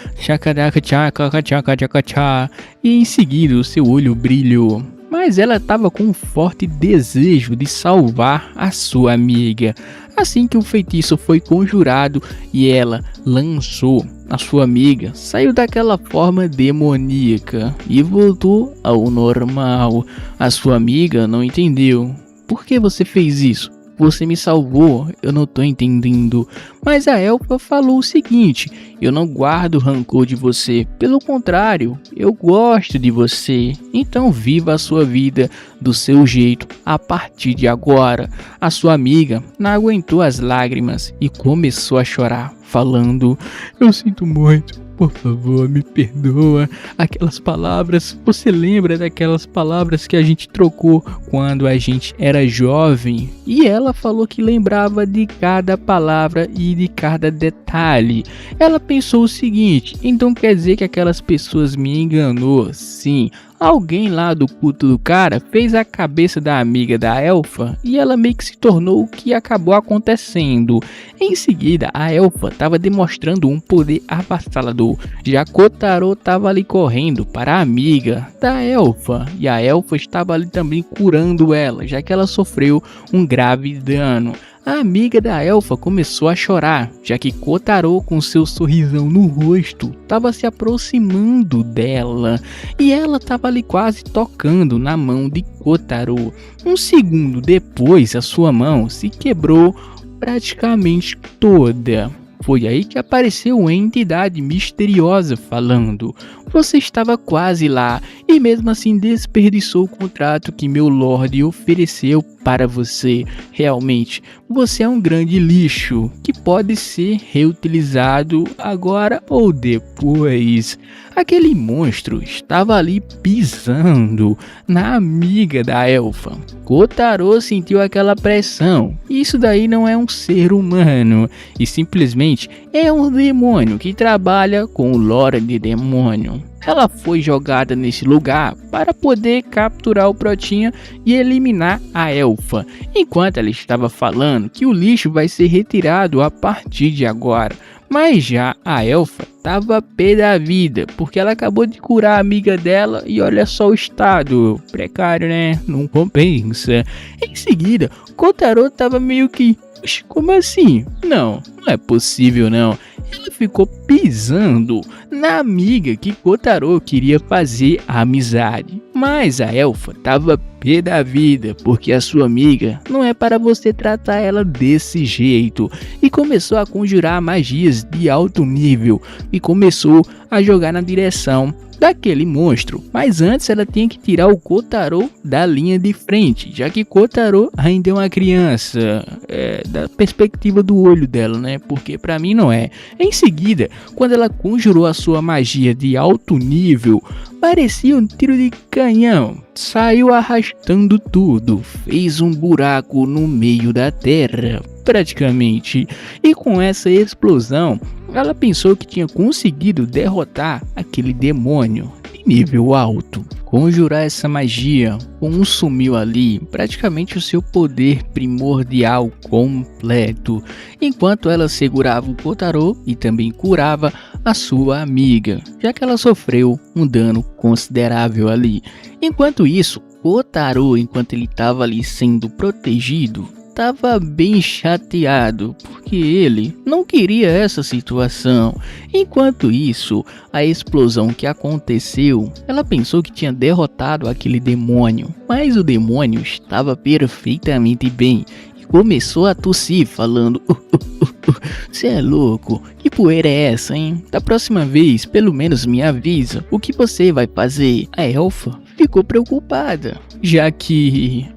E em seguida o seu olho brilhou. Mas ela estava com um forte desejo de salvar a sua amiga. Assim que o feitiço foi conjurado e ela lançou, a sua amiga saiu daquela forma demoníaca e voltou ao normal. A sua amiga não entendeu. Por que você fez isso? Você me salvou, eu não tô entendendo. Mas a Elfa falou o seguinte: eu não guardo rancor de você, pelo contrário, eu gosto de você. Então viva a sua vida do seu jeito a partir de agora. A sua amiga não aguentou as lágrimas e começou a chorar, falando: eu sinto muito. Por favor, me perdoa. Aquelas palavras, você lembra daquelas palavras que a gente trocou quando a gente era jovem? E ela falou que lembrava de cada palavra e de cada detalhe. Ela pensou o seguinte: então quer dizer que aquelas pessoas me enganou? Sim. Alguém lá do culto do cara fez a cabeça da amiga da Elfa e ela meio que se tornou o que acabou acontecendo. Em seguida, a Elfa estava demonstrando um poder avassalador. Já Kotaro estava ali correndo para a amiga da Elfa e a Elfa estava ali também curando ela, já que ela sofreu um grave dano. A amiga da elfa começou a chorar, já que Kotaro, com seu sorrisão no rosto, estava se aproximando dela e ela estava ali quase tocando na mão de Kotaro. Um segundo depois, a sua mão se quebrou praticamente toda. Foi aí que apareceu uma entidade misteriosa falando: você estava quase lá e mesmo assim desperdiçou o contrato que meu Lorde ofereceu para você. Realmente, você é um grande lixo que pode ser reutilizado agora ou depois. Aquele monstro estava ali pisando na amiga da elfa. Kotaro sentiu aquela pressão. Isso daí não é um ser humano e simplesmente é um demônio que trabalha com o Lorde Demônio. Ela foi jogada nesse lugar para poder capturar o Protinha e eliminar a elfa, enquanto ela estava falando que o lixo vai ser retirado a partir de agora. Mas já a elfa estava pé da vida, porque ela acabou de curar a amiga dela e olha só o estado precário, né? Não compensa. Em seguida, Kotaro estava meio que: como assim? Não é possível não. Ela ficou pisando na amiga que Kotaro queria fazer a amizade. Mas a elfa estava pé da vida, porque a sua amiga não é para você tratar ela desse jeito. E começou a conjurar magias de alto nível e começou a jogar na direção daquele monstro. Mas antes ela tinha que tirar o Kotaro da linha de frente, já que Kotaro ainda é uma criança, da perspectiva do olho dela, né? Porque pra mim não é. Em seguida, quando ela conjurou a sua magia de alto nível, parecia um tiro de canhão. Saiu arrastando tudo, fez um buraco no meio da terra, praticamente. E com essa explosão, ela pensou que tinha conseguido derrotar aquele demônio de nível alto. Conjurar essa magia consumiu ali praticamente o seu poder primordial completo, enquanto ela segurava o Kotaro e também curava a sua amiga, já que ela sofreu um dano considerável ali. Enquanto isso, Kotaro, enquanto ele estava ali sendo protegido, estava bem chateado, porque ele não queria essa situação. Enquanto isso, a explosão que aconteceu, ela pensou que tinha derrotado aquele demônio, mas o demônio estava perfeitamente bem e começou a tossir, falando: "Você é louco? Que poeira é essa, hein? Da próxima vez, pelo menos me avisa o que você vai fazer." A elfa ficou preocupada, já que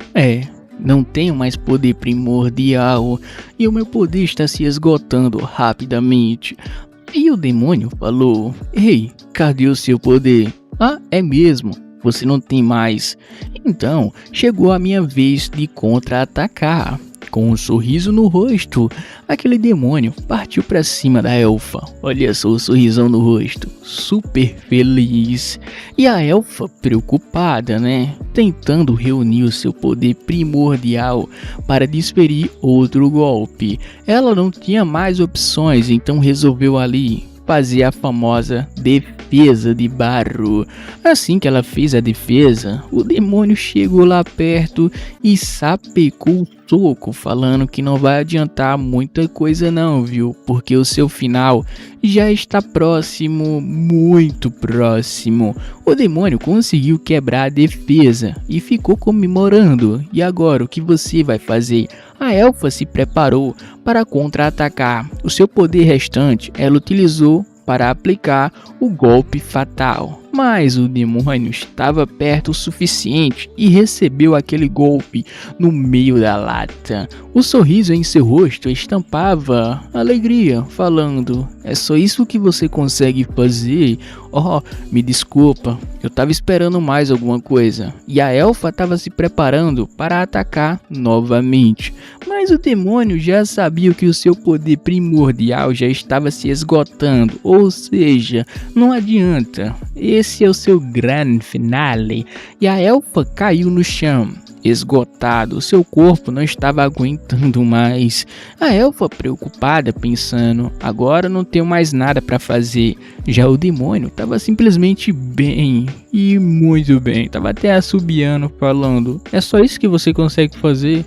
não tenho mais poder primordial e o meu poder está se esgotando rapidamente. E o demônio falou: "Ei, cadê o seu poder?" "Ah, é mesmo? Você não tem mais. Então, chegou a minha vez de contra-atacar." Com um sorriso no rosto, aquele demônio partiu para cima da elfa. Olha só o sorrisão no rosto, super feliz. E a elfa preocupada, né? Tentando reunir o seu poder primordial para desferir outro golpe. Ela não tinha mais opções, então resolveu ali fazer a famosa defesa de barro. Assim que ela fez a defesa, o demônio chegou lá perto e sapecou o soco, falando que não vai adiantar muita coisa não, viu? Porque o seu final já está próximo, muito próximo. O demônio conseguiu quebrar a defesa e ficou comemorando. E agora, o que você vai fazer? A elfa se preparou para contra-atacar. O seu poder restante ela utilizou para aplicar o golpe fatal. Mas o demônio estava perto o suficiente e recebeu aquele golpe no meio da lata. O sorriso em seu rosto estampava alegria, falando: "É só isso que você consegue fazer? Oh, me desculpa, eu estava esperando mais alguma coisa." E a elfa estava se preparando para atacar novamente. Mas o demônio já sabia que o seu poder primordial já estava se esgotando, ou seja, não adianta. Esse é o seu grande finale. E a elfa caiu no chão. esgotado, seu corpo não estava aguentando mais. A elfa preocupada pensando, agora não tenho mais nada para fazer. Já o demônio estava simplesmente bem, e muito bem, estava até assobiando falando, é só isso que você consegue fazer?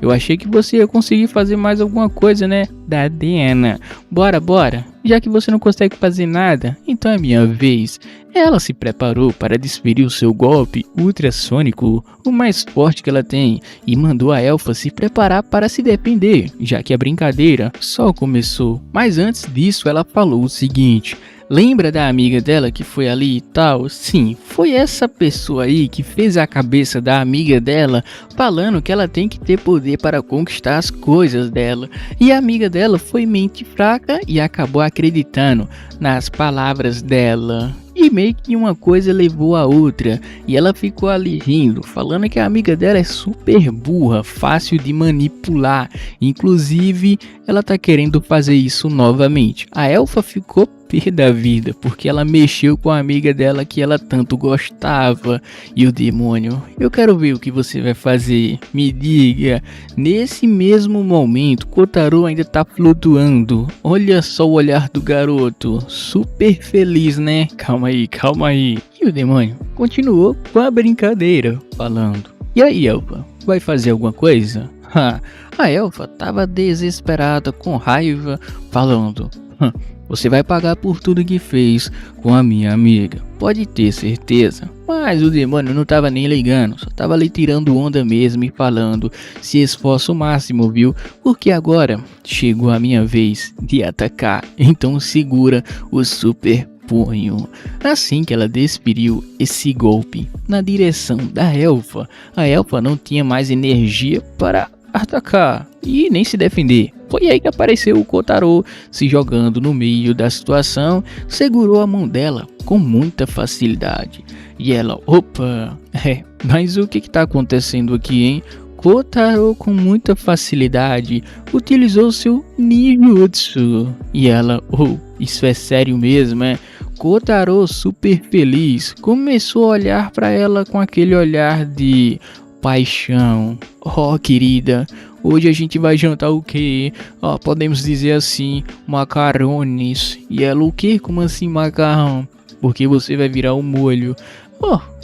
Eu achei que você ia conseguir fazer mais alguma coisa, né? Dana, bora, já que você não consegue fazer nada, então é minha vez. Ela se preparou para desferir o seu golpe ultrassônico, o mais forte que ela tem, e mandou a elfa se preparar para se defender, já que a brincadeira só começou. Mas antes disso ela falou o seguinte, lembra da amiga dela que foi ali e tal? Sim, foi essa pessoa aí que fez a cabeça da amiga dela falando que ela tem que ter poder para conquistar as coisas dela. E a amiga dela foi mente fraca e acabou acreditando nas palavras dela. E meio que uma coisa levou a outra, e ela ficou ali rindo, falando que a amiga dela é super burra, fácil de manipular, inclusive ela tá querendo fazer isso novamente. A elfa ficou pé da vida, porque ela mexeu com a amiga dela que ela tanto gostava. E o demônio, eu quero ver o que você vai fazer, me diga. Nesse mesmo momento, Kotaro ainda tá flutuando, olha só o olhar do garoto, super feliz, né? Calma aí. E o demônio continuou com a brincadeira, falando, e aí, elfa, vai fazer alguma coisa? A elfa tava desesperada, com raiva, falando, você vai pagar por tudo que fez com a minha amiga, pode ter certeza. Mas o demônio não tava nem ligando, só tava ali tirando onda mesmo e falando, se esforça o máximo, viu? Porque agora chegou a minha vez de atacar, então segura o super punho. Assim que ela desferiu esse golpe na direção da elfa, a elfa não tinha mais energia para atacar e nem se defender. Foi aí que apareceu o Kotaro se jogando no meio da situação, segurou a mão dela com muita facilidade. E ela, opa, mas o que tá acontecendo aqui, hein? Kotaro com muita facilidade utilizou seu ninjutsu. E ela, isso é sério mesmo, é? Kotaro super feliz, começou a olhar para ela com aquele olhar de paixão. Querida, hoje a gente vai jantar o quê? Podemos dizer assim, macarrones. E ela, o quê? Como assim macarrão? Porque você vai virar o molho.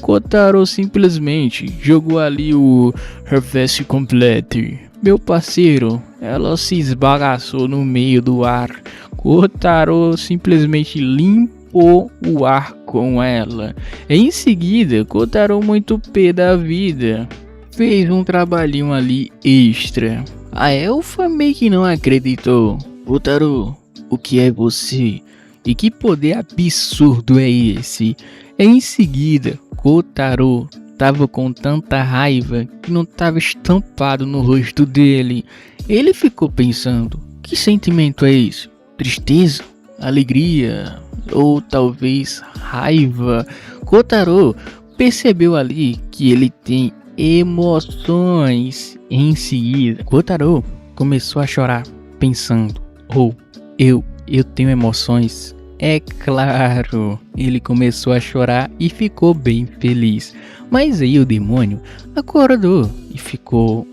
Kotaro simplesmente jogou ali o Harvest Complete. Meu parceiro, ela se esbagaçou no meio do ar. Kotaro simplesmente limpou o ar com ela. Em seguida, Kotaro, muito pé da vida, fez um trabalhinho ali extra. A elfa meio que não acreditou. Kotaro, o que é você? E que poder absurdo é esse? Em seguida, Kotaro tava com tanta raiva que não tava estampado no rosto dele. Ele ficou pensando, que sentimento é esse? Tristeza? Alegria? Ou talvez raiva? Kotaro percebeu ali que ele tem emoções. Em seguida, Kotaro começou a chorar, pensando, eu tenho emoções. É claro, ele começou a chorar e ficou bem feliz. Mas aí o demônio acordou e ficou,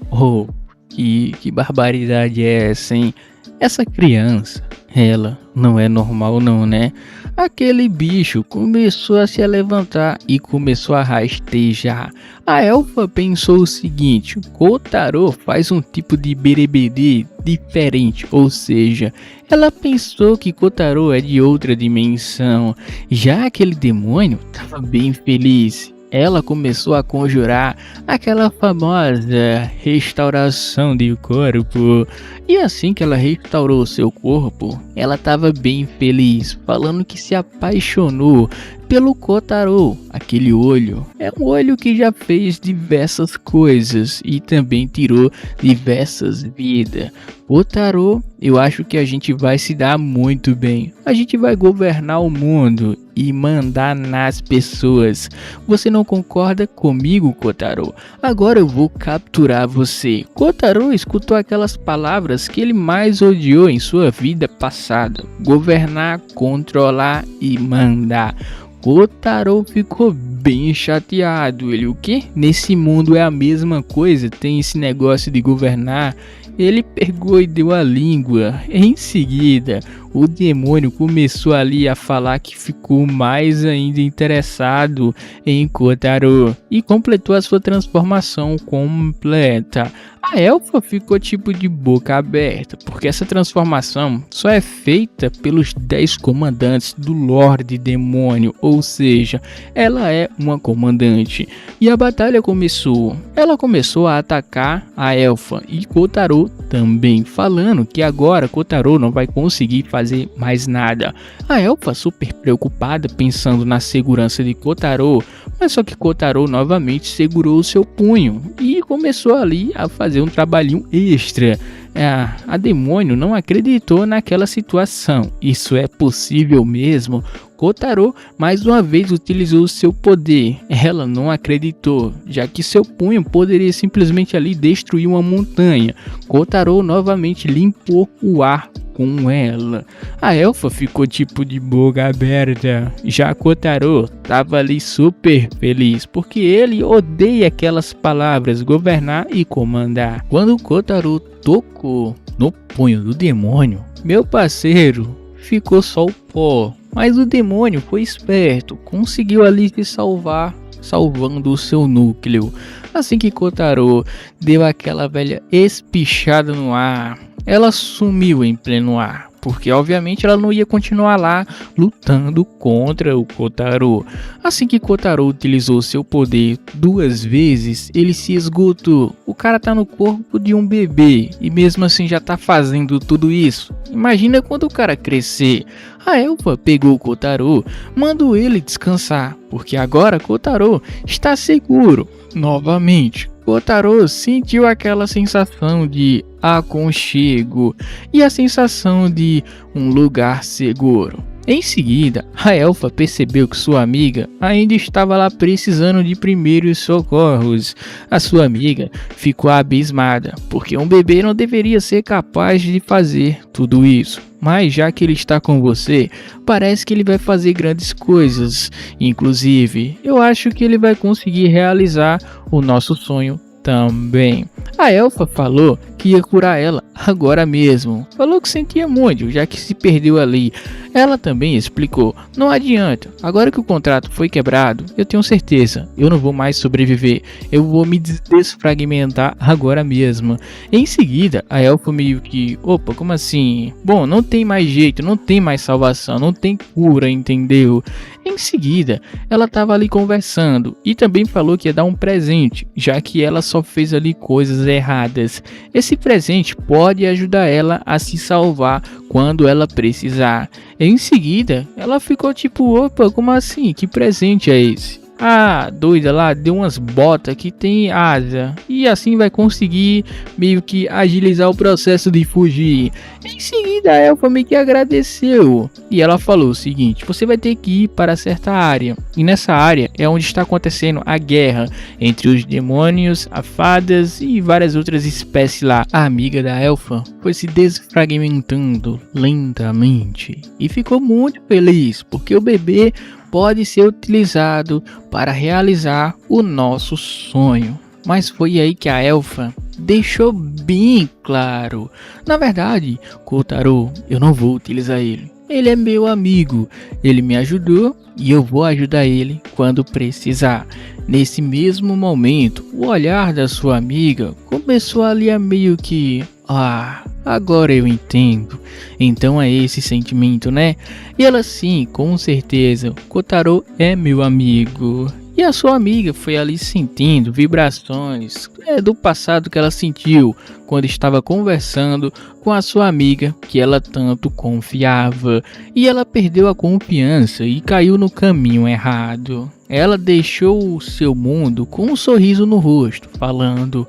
que barbaridade é essa, hein? Essa criança, ela não é normal não, né? Aquele bicho começou a se levantar e começou a rastejar. A elfa pensou o seguinte, Kotaro faz um tipo de berebere diferente, ou seja, ela pensou que Kotaro é de outra dimensão. Já aquele demônio estava bem feliz. Ela começou a conjurar aquela famosa restauração de corpo. E assim que ela restaurou seu corpo, ela estava bem feliz, falando que se apaixonou pelo Kotaro. Aquele olho é um olho que já fez diversas coisas e também tirou diversas vidas. Kotaro, eu acho que a gente vai se dar muito bem. A gente vai governar o mundo e mandar nas pessoas. Você não concorda comigo, Kotaro? Agora eu vou capturar você. Kotaro escutou aquelas palavras que ele mais odiou em sua vida passada: governar, controlar e mandar. Kotaro ficou bem chateado. Ele, o quê? Nesse mundo é a mesma coisa, tem esse negócio de governar. Ele pegou e deu a língua. Em seguida, o demônio começou ali a falar que ficou mais ainda interessado em Kotaro e completou a sua transformação completa. A elfa ficou tipo de boca aberta, porque essa transformação só é feita pelos 10 comandantes do Lorde Demônio, ou seja, ela é uma comandante. E a batalha começou. Ela começou a atacar a elfa e Kotaro também, falando que agora Kotaro não vai conseguir fazer mais nada. A elfa super preocupada, pensando na segurança de Kotaro, mas só que Kotaro novamente segurou o seu punho e começou ali a fazer um trabalhinho extra. A demônio não acreditou naquela situação. Isso é possível mesmo? Kotaro mais uma vez utilizou o seu poder. Ela não acreditou, já que seu punho poderia simplesmente ali destruir uma montanha. Kotaro novamente limpou o ar com ela. A elfa ficou tipo de boca aberta. Já Kotaro tava ali super feliz, porque ele odeia aquelas palavras governar e comandar. Quando Kotaro tocou no punho do demônio, meu parceiro, ficou só o pó. Mas o demônio foi esperto, conseguiu ali se salvar, salvando o seu núcleo. Assim que Kotaro deu aquela velha espichada no ar, ela sumiu em pleno ar, porque obviamente ela não ia continuar lá lutando contra o Kotaro. Assim que Kotaro utilizou seu poder 2 vezes, ele se esgotou. O cara tá no corpo de um bebê e mesmo assim já tá fazendo tudo isso. Imagina quando o cara crescer. A elfa pegou o Kotaro, mandou ele descansar, porque agora Kotaro está seguro. Novamente, Kotaro sentiu aquela sensação de aconchego e a sensação de um lugar seguro. Em seguida, a elfa percebeu que sua amiga ainda estava lá precisando de primeiros socorros. A sua amiga ficou abismada, porque um bebê não deveria ser capaz de fazer tudo isso. Mas já que ele está com você, parece que ele vai fazer grandes coisas. Inclusive, eu acho que ele vai conseguir realizar o nosso sonho também. A elfa falou que ia curar ela agora mesmo. Falou que sentia muito, já que se perdeu ali. Ela também explicou: não adianta, agora que o contrato foi quebrado, eu tenho certeza, eu não vou mais sobreviver. Eu vou me desfragmentar agora mesmo. Em seguida, a elfa meio que: opa, como assim? Bom, não tem mais jeito, não tem mais salvação, não tem cura, entendeu? Em seguida, ela estava ali conversando e também falou que ia dar um presente, já que ela só fez ali coisas erradas. Esse presente pode ajudar ela a se salvar quando ela precisar. Em seguida, ela ficou tipo: opa, como assim? Que presente é esse? A doida lá deu umas botas que tem asa e assim vai conseguir meio que agilizar o processo de fugir. Em seguida, a elfa meio que agradeceu e ela falou o seguinte: você vai ter que ir para certa área, e nessa área é onde está acontecendo a guerra entre os demônios, as fadas e várias outras espécies lá. A amiga da elfa foi se desfragmentando lentamente e ficou muito feliz, porque o bebê pode ser utilizado para realizar o nosso sonho. Mas foi aí que a elfa deixou bem claro: na verdade, Kotaro, eu não vou utilizar ele. Ele é meu amigo, ele me ajudou e eu vou ajudar ele quando precisar. Nesse mesmo momento, o olhar da sua amiga começou ali a meio que: agora eu entendo. Então é esse sentimento, né? E ela: sim, com certeza, Kotaro é meu amigo. E a sua amiga foi ali sentindo vibrações do passado que ela sentiu quando estava conversando com a sua amiga que ela tanto confiava. E ela perdeu a confiança e caiu no caminho errado. Ela deixou o seu mundo com um sorriso no rosto, falando: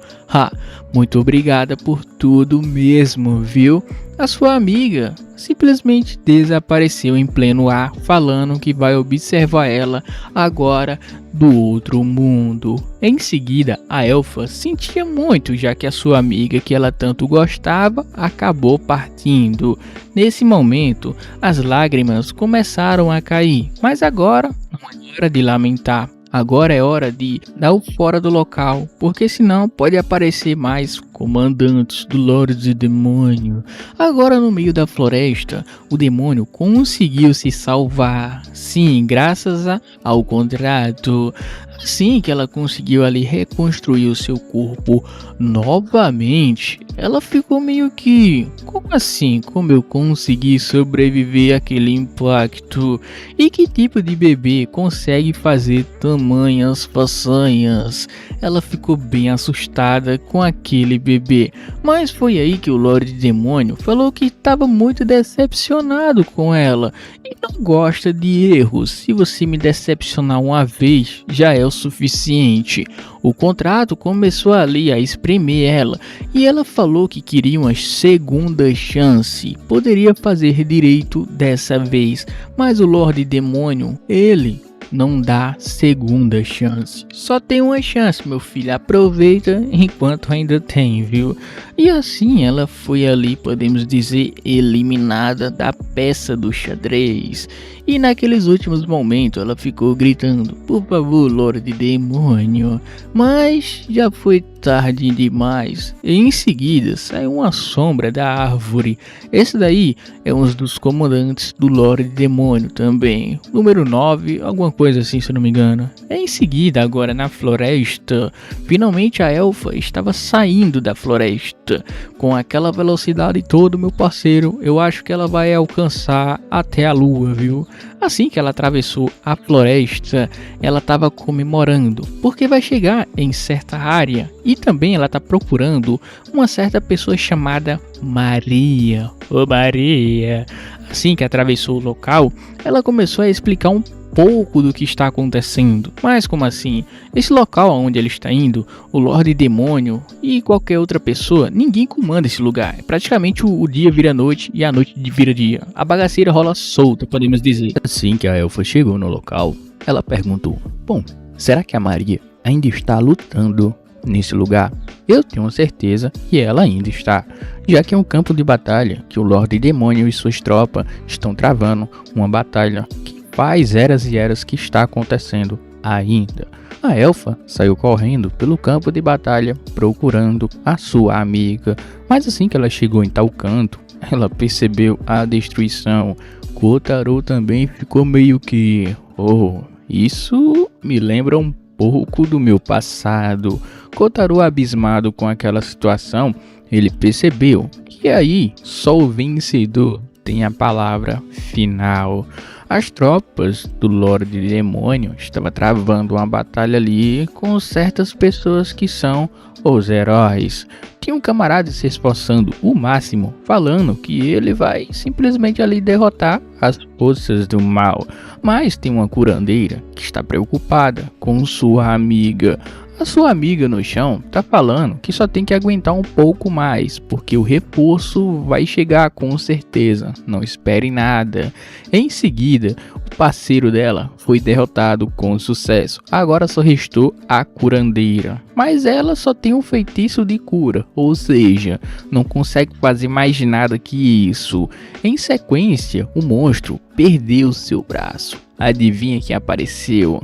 muito obrigada por tudo mesmo, viu? A sua amiga simplesmente desapareceu em pleno ar, falando que vai observar ela agora do outro mundo. Em seguida, a elfa sentia muito, já que a sua amiga que ela tanto gostava acabou partindo. Nesse momento, as lágrimas começaram a cair, mas agora não é hora de lamentar. Agora é hora de dar o fora do local, porque senão pode aparecer mais comandantes do Lorde Demônio. Agora no meio da floresta, o demônio conseguiu se salvar. Sim, graças ao contrato. Assim que ela conseguiu ali reconstruir o seu corpo novamente, ela ficou meio que... Como assim? Como eu consegui sobreviver àquele impacto? E que tipo de bebê consegue fazer tamanhas façanhas? Ela ficou bem assustada com aquele bebê. Mas foi aí que o Lorde Demônio falou que estava muito decepcionado com ela. E não gosta de erros. Se você me decepcionar uma vez, já é o suficiente. O contrato começou ali a espremer ela, e ela falou que queria uma segunda chance. Poderia fazer direito dessa vez, mas o Lorde Demônio, ele não dá segunda chance. Só tem uma chance, meu filho. Aproveita enquanto ainda tem, viu? E assim ela foi ali, podemos dizer, eliminada da peça do xadrez. E naqueles últimos momentos ela ficou gritando: por favor, Lorde Demônio. Mas já foi tarde demais. E em seguida saiu uma sombra da árvore. Esse daí é um dos comandantes do Lorde Demônio também. Número 9, alguma coisa assim, se eu não me engano. Em seguida, agora na floresta, finalmente a elfa estava saindo da floresta. Com aquela velocidade toda, meu parceiro, eu acho que ela vai alcançar até a lua, viu? Assim que ela atravessou a floresta, ela estava comemorando, porque vai chegar em certa área. E também ela está procurando uma certa pessoa chamada Maria. Ô Maria! Assim que atravessou o local, ela começou a explicar um pouco do que está acontecendo. Mas como assim? Esse local onde ele está indo, o Lorde Demônio e qualquer outra pessoa, ninguém comanda esse lugar. Praticamente o dia vira noite e a noite vira dia. A bagaceira rola solta, podemos dizer. Assim que a elfa chegou no local, ela perguntou: bom, será que a Maria ainda está lutando nesse lugar? Eu tenho certeza que ela ainda está, já que é um campo de batalha que o Lorde Demônio e suas tropas estão travando uma batalha que faz eras e eras que está acontecendo ainda. A elfa saiu correndo pelo campo de batalha procurando a sua amiga, mas assim que ela chegou em tal canto, ela percebeu a destruição. Kotaro também ficou meio que... oh, isso me lembra um pouco do meu passado. Kotaro, abismado com aquela situação, ele percebeu que aí só o vencedor tem a palavra final. As tropas do Lorde Demônio estavam travando uma batalha ali com certas pessoas que são os heróis. Tinha um camarada se esforçando o máximo, falando que ele vai simplesmente ali derrotar as forças do mal. Mas tem uma curandeira que está preocupada com sua amiga. A sua amiga no chão tá falando que só tem que aguentar um pouco mais, porque o reforço vai chegar com certeza, não espere nada. Em seguida, o parceiro dela foi derrotado com sucesso, agora só restou a curandeira. Mas ela só tem um feitiço de cura, ou seja, não consegue fazer mais nada que isso. Em sequência, o monstro perdeu seu braço. Adivinha quem apareceu?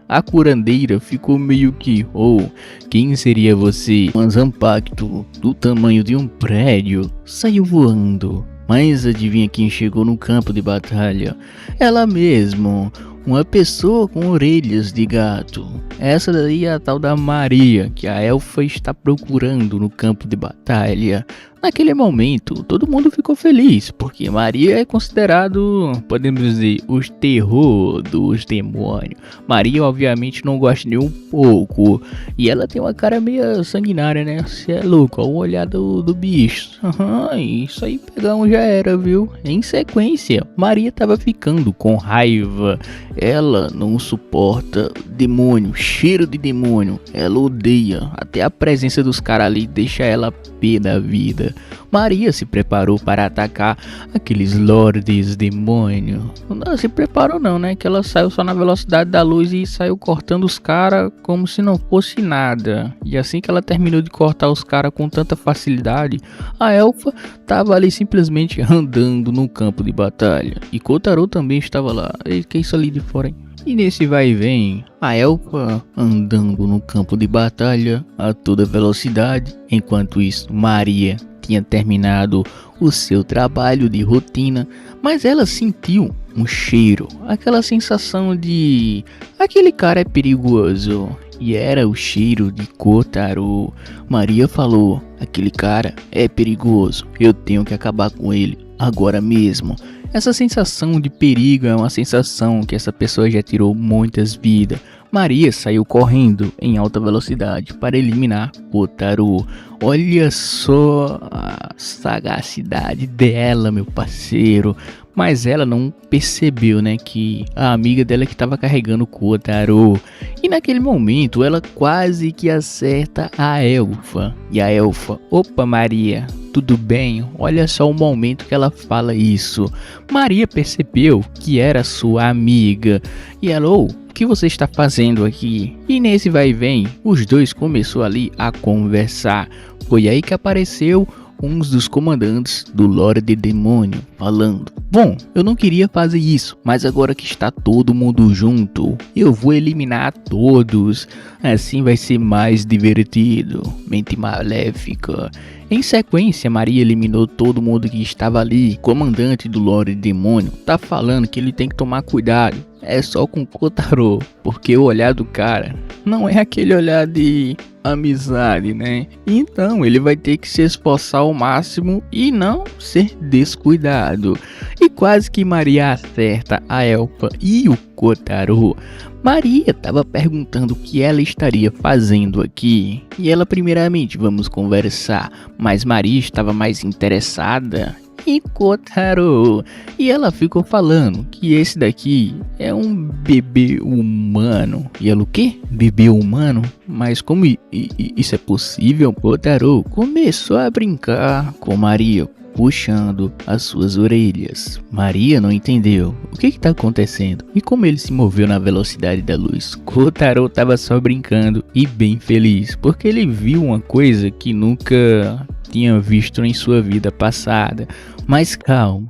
A curandeira ficou meio que... oh, quem seria você? Um zampacto do tamanho de um prédio saiu voando. Mas adivinha quem chegou no campo de batalha? Ela mesma, uma pessoa com orelhas de gato. Essa daí é a tal da Maria, que a elfa está procurando no campo de batalha. Naquele momento, todo mundo ficou feliz, porque Maria é considerado, podemos dizer, o terror dos demônios. Maria, obviamente, não gosta nem um pouco, e ela tem uma cara meio sanguinária, né? Você é louco, olha o olhar do bicho. Isso aí, pegão, já era, viu? Em sequência, Maria tava ficando com raiva. Ela não suporta demônio, cheiro de demônio. Ela odeia, até a presença dos caras ali deixa ela pé da vida. amiga. Maria se preparou para atacar aqueles lordes demônio. Não se preparou não, né? Que ela saiu só na velocidade da luz e saiu cortando os caras como se não fosse nada. E assim que ela terminou de cortar os caras com tanta facilidade, a elfa tava ali simplesmente andando no campo de batalha. E Kotaro também estava lá. E que é isso ali de fora, hein? E nesse vai e vem, a elfa andando no campo de batalha a toda velocidade. Enquanto isso, Maria tinha terminado o seu trabalho de rotina, mas ela sentiu um cheiro, aquela sensação de aquele cara é perigoso. E era o cheiro de Kotaro. Maria falou: aquele cara é perigoso, eu tenho que acabar com ele agora mesmo. Essa sensação de perigo é uma sensação que essa pessoa já tirou muitas vidas. Maria saiu correndo em alta velocidade para eliminar Kotaro. Olha só a sagacidade dela, meu parceiro. Mas ela não percebeu, né, que a amiga dela que estava carregando Kotaro. E naquele momento ela quase que acerta a elfa. E a elfa: opa Maria, tudo bem? Olha só o momento que ela fala isso. Maria percebeu que era sua amiga. E ela: o que você está fazendo aqui? E nesse vai e vem, os dois começou ali a conversar. Foi aí que apareceu um dos comandantes do Lorde Demônio falando: bom, eu não queria fazer isso, mas agora que está todo mundo junto, eu vou eliminar todos, assim vai ser mais divertido. Mente maléfica. Em sequência, Maria eliminou todo mundo que estava ali. O comandante do Lorde Demônio tá falando que ele tem que tomar cuidado. É só com Kotaro, porque o olhar do cara não é aquele olhar de amizade, né? Então ele vai ter que se esforçar ao máximo e não ser descuidado. E quase que Maria acerta a elfa e o Kotaro. Maria estava perguntando o que ela estaria fazendo aqui. E ela primeiramente: vamos conversar. Mas Maria estava mais interessada em Kotaro. E ela ficou falando que esse daqui é um bebê humano. E ela: o quê? Bebê humano? Mas como isso é possível? Kotaro começou a brincar com Maria, puxando as suas orelhas. Maria não entendeu o que está acontecendo e como ele se moveu na velocidade da luz. Kotaro estava só brincando e bem feliz, porque ele viu uma coisa que nunca tinha visto em sua vida passada. Mas calma,